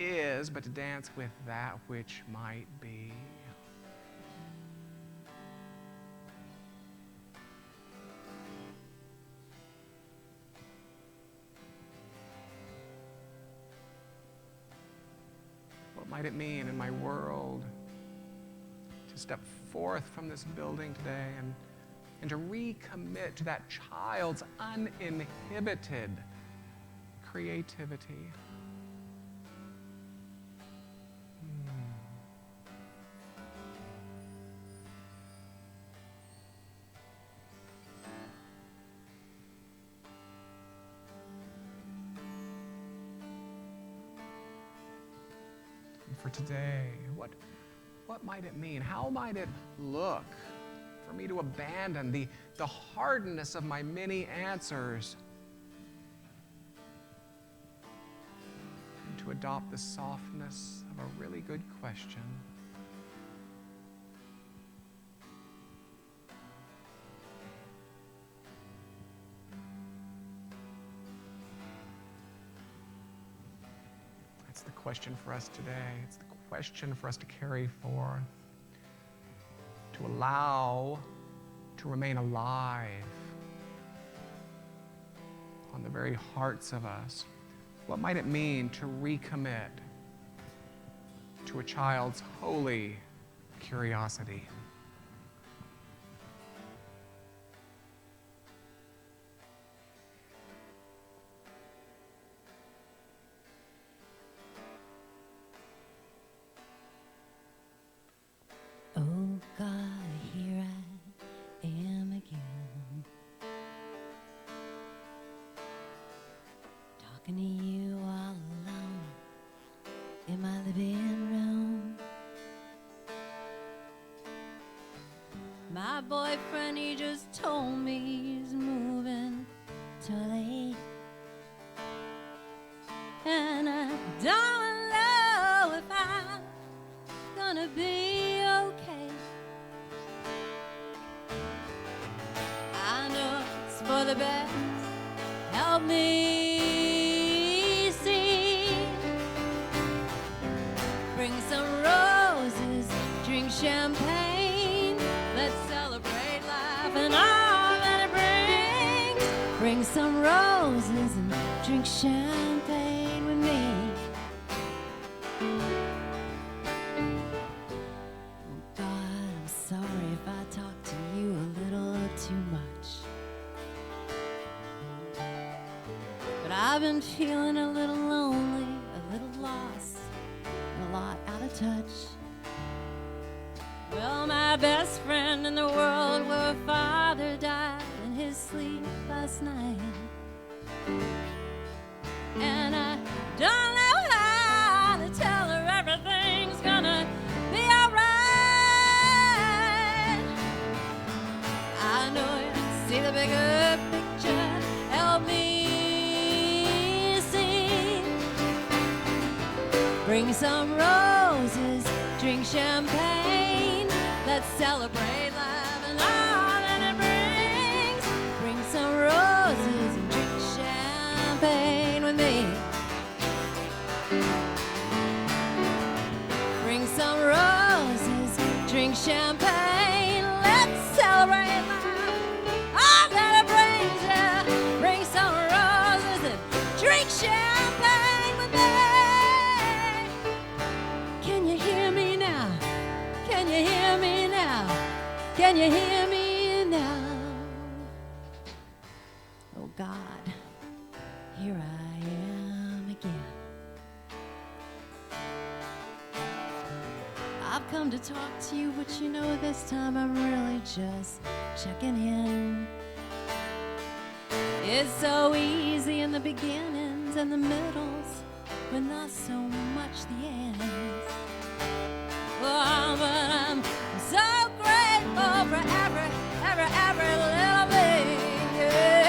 is, but to dance with that which might be. What What might it mean in my world to step forth from this building today and to recommit to that child's uninhibited creativity? For today, what might it mean? How might it look for me to abandon the hardness of my many answers and to adopt the softness of a really good question? That's the question for us today. It's the question for us to carry forth, to allow to remain alive on the very hearts of us. What might it mean to recommit to a child's holy curiosity? Oh God, here I am again, talking to you all alone in my living room. My boyfriend, he just told me he's moving too late, and I don't know if I'm gonna be okay. I know it's for the best. Help me see. Bring some roses, drink champagne. Let's celebrate life and all that it brings. Bring some roses and drink champagne with me. Sorry if I talk to you a little too much, but I've been feeling a little lonely, a little lost, and a lot out of touch. Well, my best friend in the world, her father died in his sleep last night, and I don't know how to tell her everything's gonna be alright. I know you see the bigger picture. Help me see. Bring some roses, drink champagne. Let's celebrate life and all that it brings. Bring some roses and drink champagne with me. Bring some roses, drink champagne. Let's celebrate life. All that it brings, yeah. Bring some roses and drink champagne with me. Can you hear me now? Can you hear me now? Can you hear me now? Oh God, here I am again. I've come to talk to you, but you know this time I'm really just checking in. It's so easy in the beginnings and the middles, but not so much the ends. Oh, but I'm so grateful for every little thing. Yeah.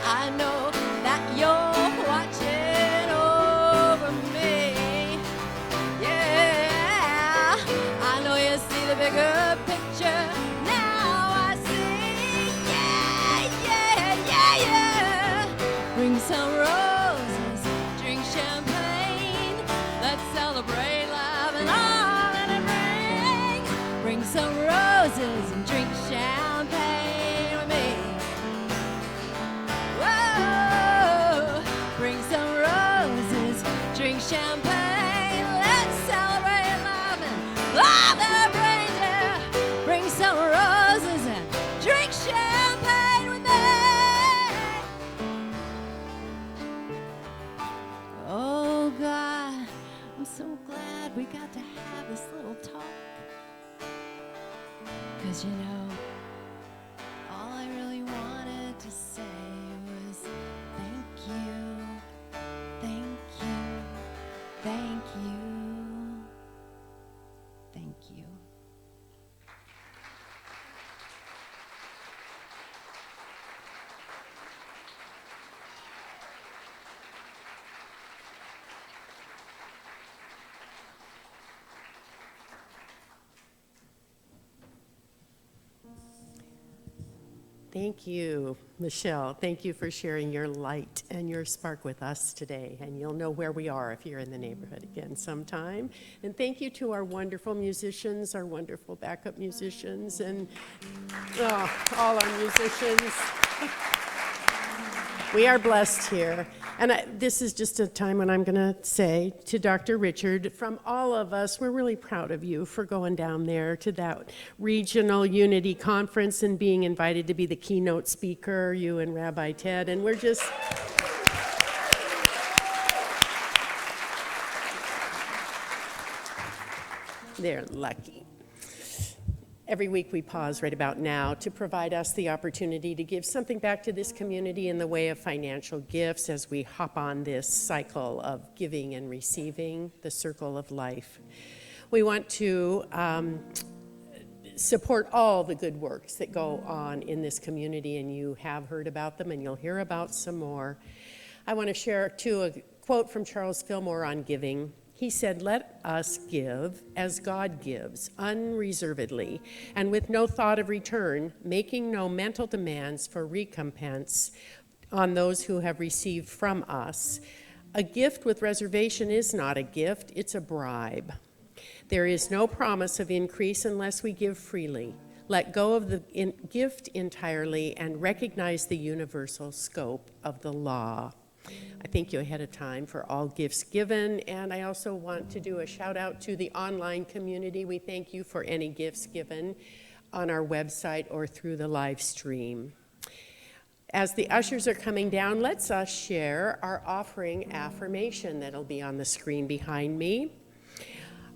I know that you're watching over me. Yeah, I know you see the bigger picture. Now I see, yeah. Bring some roses, drink champagne. Let's celebrate life and all that it brings. Bring some roses. Thank you, Michelle. Thank you for sharing your light and your spark with us today. And you'll know where we are if you're in the neighborhood again sometime. And thank you to our wonderful musicians, our wonderful backup musicians, and all our musicians. We are blessed here. And this is just a time when I'm going to say to Dr. Richard, from all of us, we're really proud of you for going down there to that regional unity conference and being invited to be the keynote speaker, you and Rabbi Ted. And we're just... They're lucky. Every week we pause right about now to provide us the opportunity to give something back to this community in the way of financial gifts as we hop on this cycle of giving and receiving, the circle of life. We want to support all the good works that go on in this community, and you have heard about them and you'll hear about some more. I want to share too a quote from Charles Fillmore on giving. He said, "Let us give as God gives, unreservedly, and with no thought of return, making no mental demands for recompense on those who have received from us. A gift with reservation is not a gift, it's a bribe. There is no promise of increase unless we give freely. Let go of the gift entirely and recognize the universal scope of the law." I thank you ahead of time for all gifts given, and I also want to do a shout out to the online community. We thank you for any gifts given on our website or through the live stream. As the ushers are coming down, let's us share our offering affirmation that'll be on the screen behind me.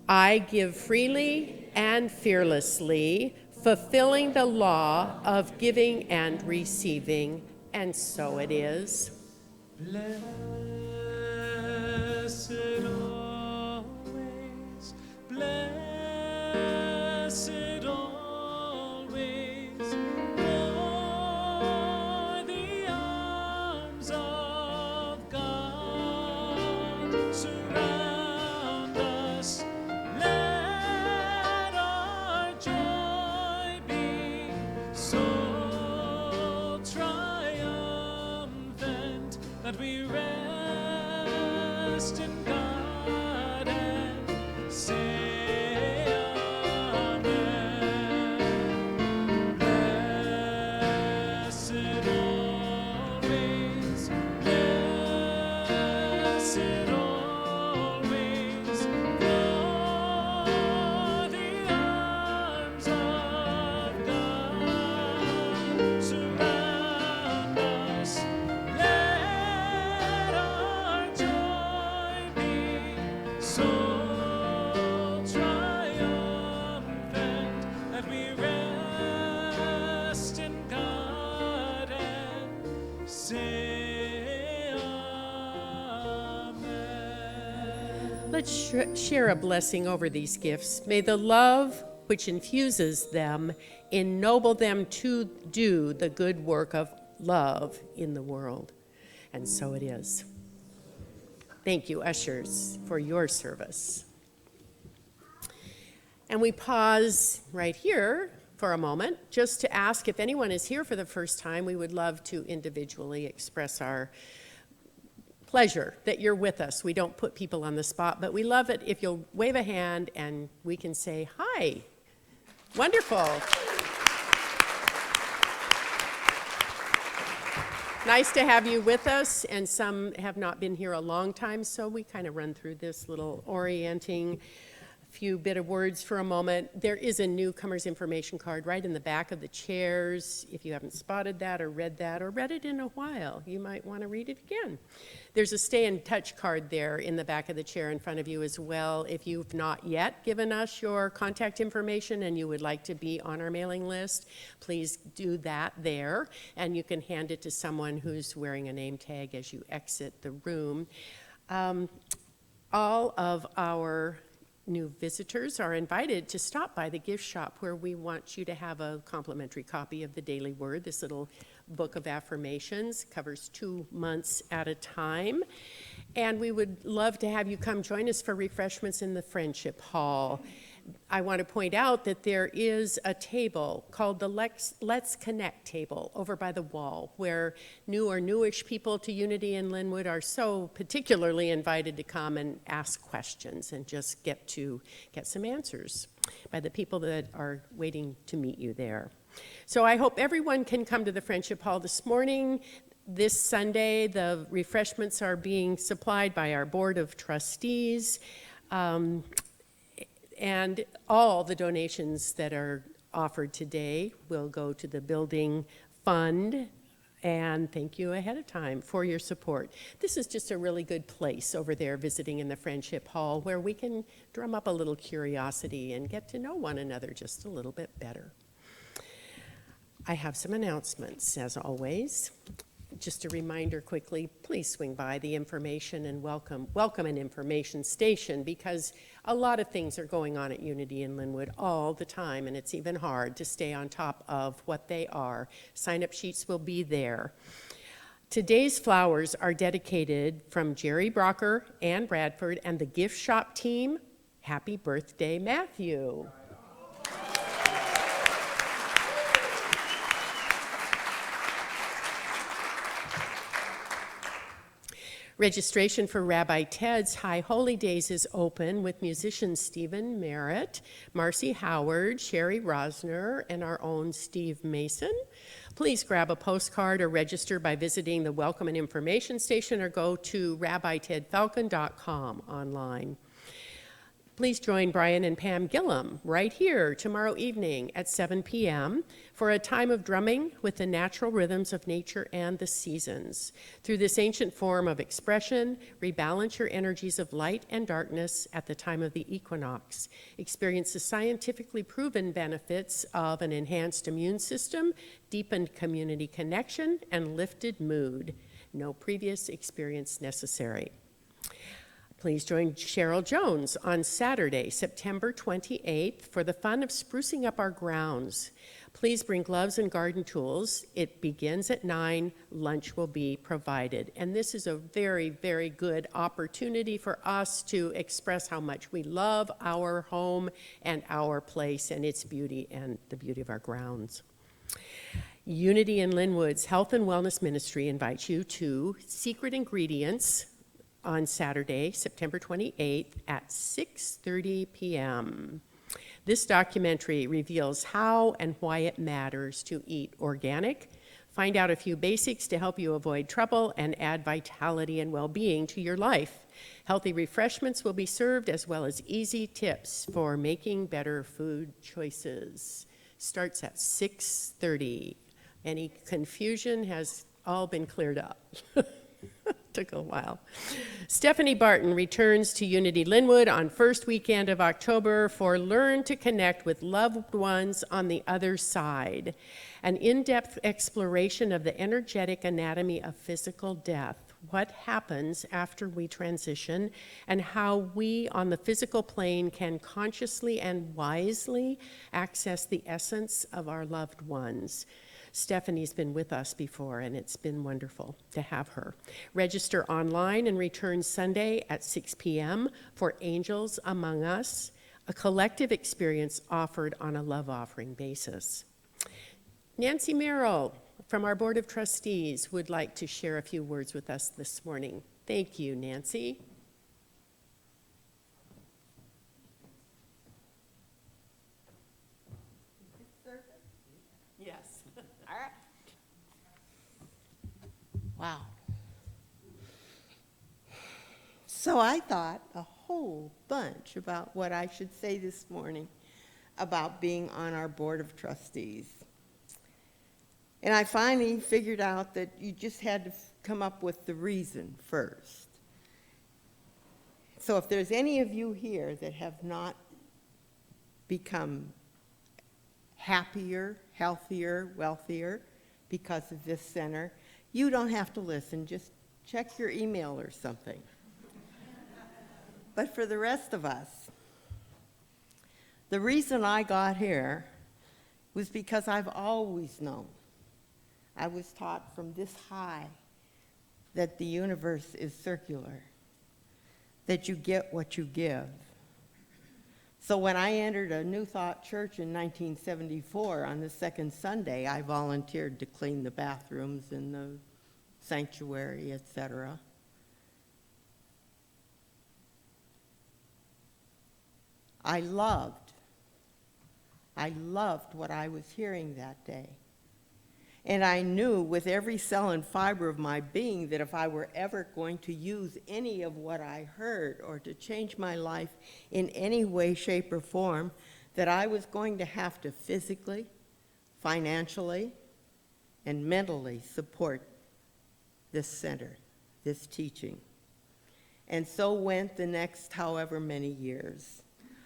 I give freely and fearlessly, fulfilling the law of giving and receiving, and so it is. Blessed always, blessed always, for the arms of God surround us. Let our joy be so triumphant that we rest in God and say amen. Blessed always, blessed always, for the arms of God surround us. Let our joy be so triumphant that we rest in God and say amen. Let's share a blessing over these gifts. May the love which infuses them ennoble them to do the good work of love in the world. And so it is. Thank you, ushers, for your service. And we pause right here for a moment just to ask if anyone is here for the first time. We would love to individually express our pleasure that you're with us. We don't put people on the spot, but we love it if you'll wave a hand and we can say hi. Wonderful. Nice to have you with us, and some have not been here a long time, so we kind of run through this little orienting few bit of words for a moment. There is a newcomer's information card right in the back of the chairs. If you haven't spotted that or read it in a while, you might want to read it again. There's a stay in touch card there in the back of the chair in front of you as well. If you've not yet given us your contact information and you would like to be on our mailing list, please do that there, and you can hand it to someone who's wearing a name tag as you exit the room. All of our new visitors are invited to stop by the gift shop, where we want you to have a complimentary copy of the Daily Word. This little book of affirmations covers 2 months at a time. And we would love to have you come join us for refreshments in the Friendship Hall. I want to point out that there is a table called the Let's Connect table over by the wall, where new or newish people to Unity in Lynnwood are so particularly invited to come and ask questions and just get some answers by the people that are waiting to meet you there. So I hope everyone can come to the Friendship Hall this morning. This Sunday, the refreshments are being supplied by our Board of Trustees. And all the donations that are offered today will go to the building fund. And thank you ahead of time for your support. This is just a really good place over there visiting in the Friendship Hall where we can drum up a little curiosity and get to know one another just a little bit better. I have some announcements, as always. Just a reminder quickly, please swing by the information and welcome and information station, because a lot of things are going on at Unity in Lynnwood all the time, and it's even hard to stay on top of what they are. Sign-up sheets will be there. Today's flowers are dedicated from Jerry Brocker, Ann Bradford, and the gift shop team. Happy birthday, Matthew. Registration for Rabbi Ted's High Holy Days is open with musicians Stephen Merritt, Marcy Howard, Sherry Rosner, and our own Steve Mason. Please grab a postcard or register by visiting the Welcome and Information Station or go to rabbitedfalcon.com online. Please join Brian and Pam Gillum right here tomorrow evening at 7 p.m. for a time of drumming with the natural rhythms of nature and the seasons. Through this ancient form of expression, rebalance your energies of light and darkness at the time of the equinox. Experience the scientifically proven benefits of an enhanced immune system, deepened community connection, and lifted mood. No previous experience necessary. Please join Cheryl Jones on Saturday, September 28th for the fun of sprucing up our grounds. Please bring gloves and garden tools. It begins at 9. Lunch will be provided. And this is a very, very good opportunity for us to express how much we love our home and our place and its beauty and the beauty of our grounds. Unity in Lynnwood's Health and Wellness Ministry invites you to Secret Ingredients on Saturday, September 28th at 6:30 p.m. This documentary reveals how and why it matters to eat organic, find out a few basics to help you avoid trouble, and add vitality and well-being to your life. Healthy refreshments will be served, as well as easy tips for making better food choices. Starts at 6:30. Any confusion has all been cleared up. Took a while. Stephanie Barton returns to Unity Lynnwood on first weekend of October for Learn to Connect with Loved Ones on the Other Side, an in-depth exploration of the energetic anatomy of physical death, what happens after we transition, and how we on the physical plane can consciously and wisely access the essence of our loved ones. Stephanie's been with us before, and it's been wonderful to have her. Register online and return Sunday at 6 p.m. for Angels Among Us, a collective experience offered on a love offering basis. Nancy Merrill from our Board of Trustees would like to share a few words with us this morning. Thank you, Nancy. Yes. All right. Wow. So I thought a whole bunch about what I should say this morning about being on our Board of Trustees. And I finally figured out that you just had to come up with the reason first. So if there's any of you here that have not become happier, healthier, wealthier because of this center, you don't have to listen. Just check your email or something. But for the rest of us, the reason I got here was because I've always known. I was taught from this high that the universe is circular, that you get what you give. So when I entered a New Thought church in 1974, on the second Sunday, I volunteered to clean the bathrooms in the sanctuary, etc. I loved what I was hearing that day. And I knew with every cell and fiber of my being that if I were ever going to use any of what I heard or to change my life in any way, shape, or form, that I was going to have to physically, financially, and mentally support this center, this teaching. And so went the next however many years.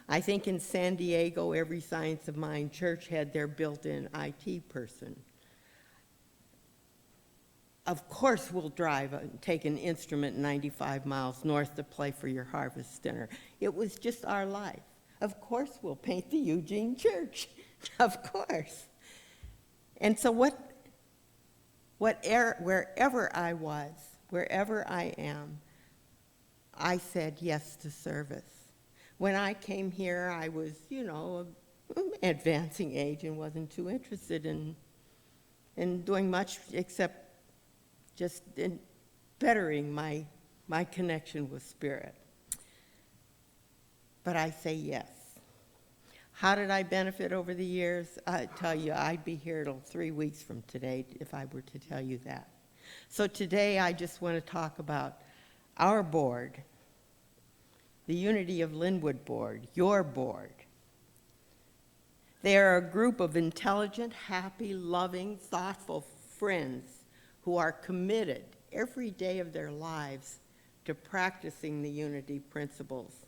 I think in San Diego, every Science of Mind church had their built-in IT person. Of course we'll take an instrument 95 miles north to play for your harvest dinner. It was just our life. Of course we'll paint the Eugene Church. Of course. And so wherever I was, wherever I am, I said yes to service. When I came here, I was, advancing age and wasn't too interested in doing much except just in bettering my connection with Spirit. But I say yes. How did I benefit over the years? I tell you, I'd be here till 3 weeks from today if I were to tell you that. So today I just want to talk about our board, the Unity of Lynnwood board, your board. They are a group of intelligent, happy, loving, thoughtful friends who are committed every day of their lives to practicing the unity principles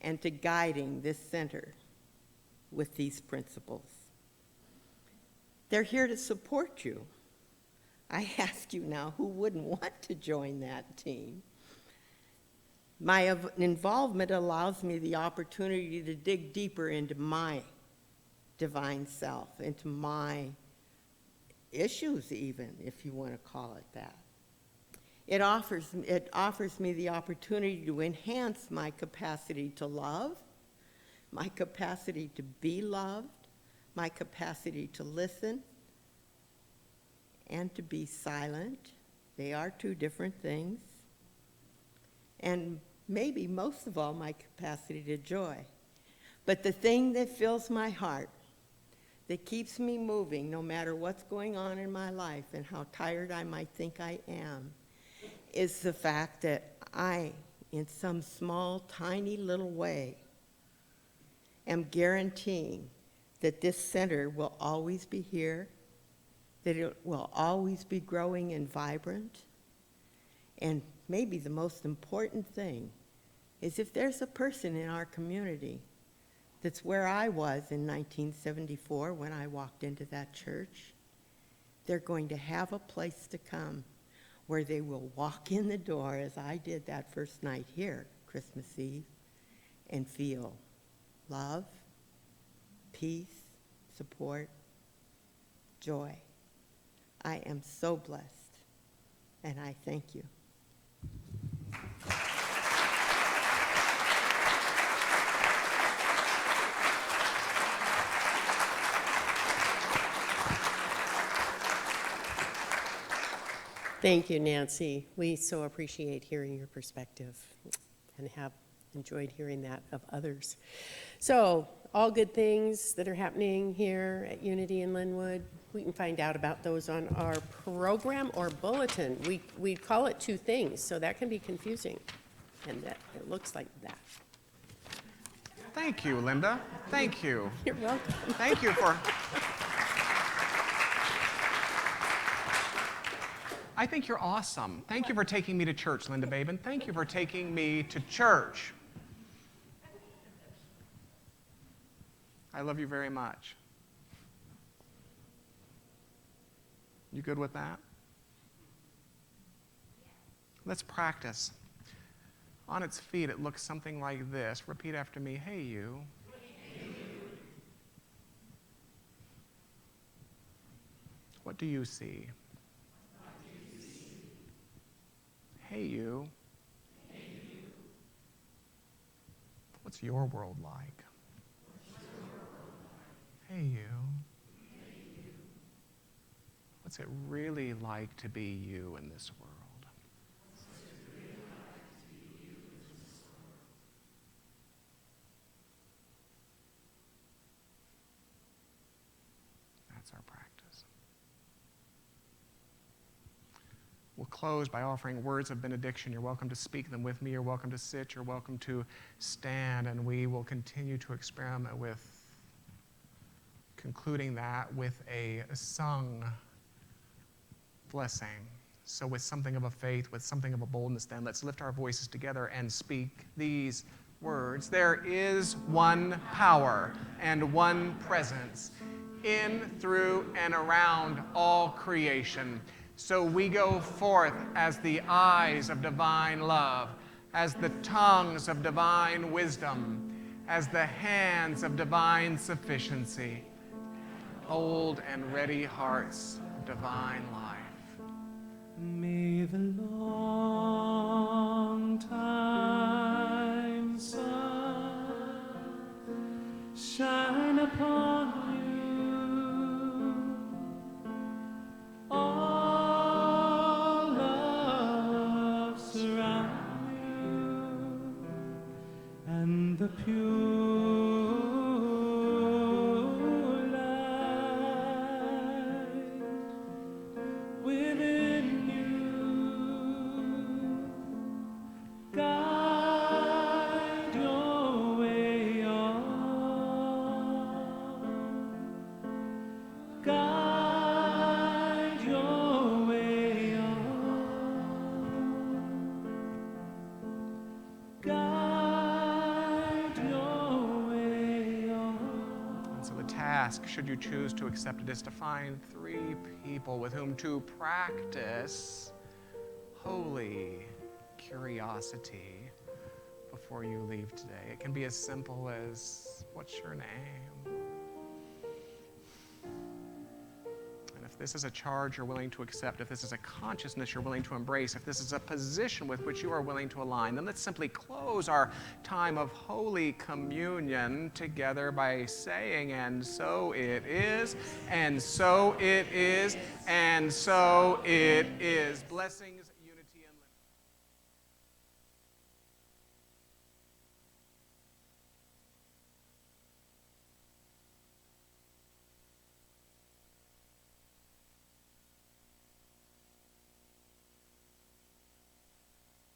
and to guiding this center with these principles. They're here to support you. I ask you now, who wouldn't want to join that team? My involvement allows me the opportunity to dig deeper into my divine self, into my issues even, if you want to call it that. It offers me the opportunity to enhance my capacity to love, my capacity to be loved, my capacity to listen, and to be silent. They are two different things. And maybe most of all, my capacity to joy. But the thing that fills my heart, that keeps me moving no matter what's going on in my life and how tired I might think I am, is the fact that I, in some small, tiny little way, am guaranteeing that this center will always be here, that it will always be growing and vibrant. And maybe the most important thing is if there's a person in our community that's where I was in 1974 when I walked into that church, they're going to have a place to come where they will walk in the door, as I did that first night here, Christmas Eve, and feel love, peace, support, joy. I am so blessed, and I thank you. Thank you, Nancy. We so appreciate hearing your perspective and have enjoyed hearing that of others. So, all good things that are happening here at Unity in Lynnwood, we can find out about those on our program or bulletin. We call it two things, so that can be confusing, and that it looks like that. Thank you, Linda. Thank you. You're welcome. Thank you for... I think you're awesome. Thank you for taking me to church, Linda Babin. Thank you for taking me to church. I love you very much. You good with that? Let's practice. On its feet, it looks something like this. Repeat after me. Hey, you. What do you see? Hey, you. What's your world like? Hey, you. What's it really like to be you in this world? That's our practice. We'll close by offering words of benediction. You're welcome to speak them with me. You're welcome to sit. You're welcome to stand. And we will continue to experiment with concluding that with a sung blessing. So with something of a faith, with something of a boldness, then let's lift our voices together and speak these words. There is one power and one presence in, through, and around all creation. So we go forth as the eyes of divine love, as the tongues of divine wisdom, as the hands of divine sufficiency, bold and ready hearts of divine life. May the long time sun shine upon you. All love surround you, and the pure within you guide your way on, guide your way on, guide your way on. And so the task, should you choose to accept it, is to find 3 people with whom to practice holy curiosity before you leave today. It can be as simple as, what's your name? And if this is a charge you're willing to accept, if this is a consciousness you're willing to embrace, if this is a position with which you are willing to align, then let's simply close our time of Holy Communion together by saying, and so it is, and so it is, and so it is. Blessings.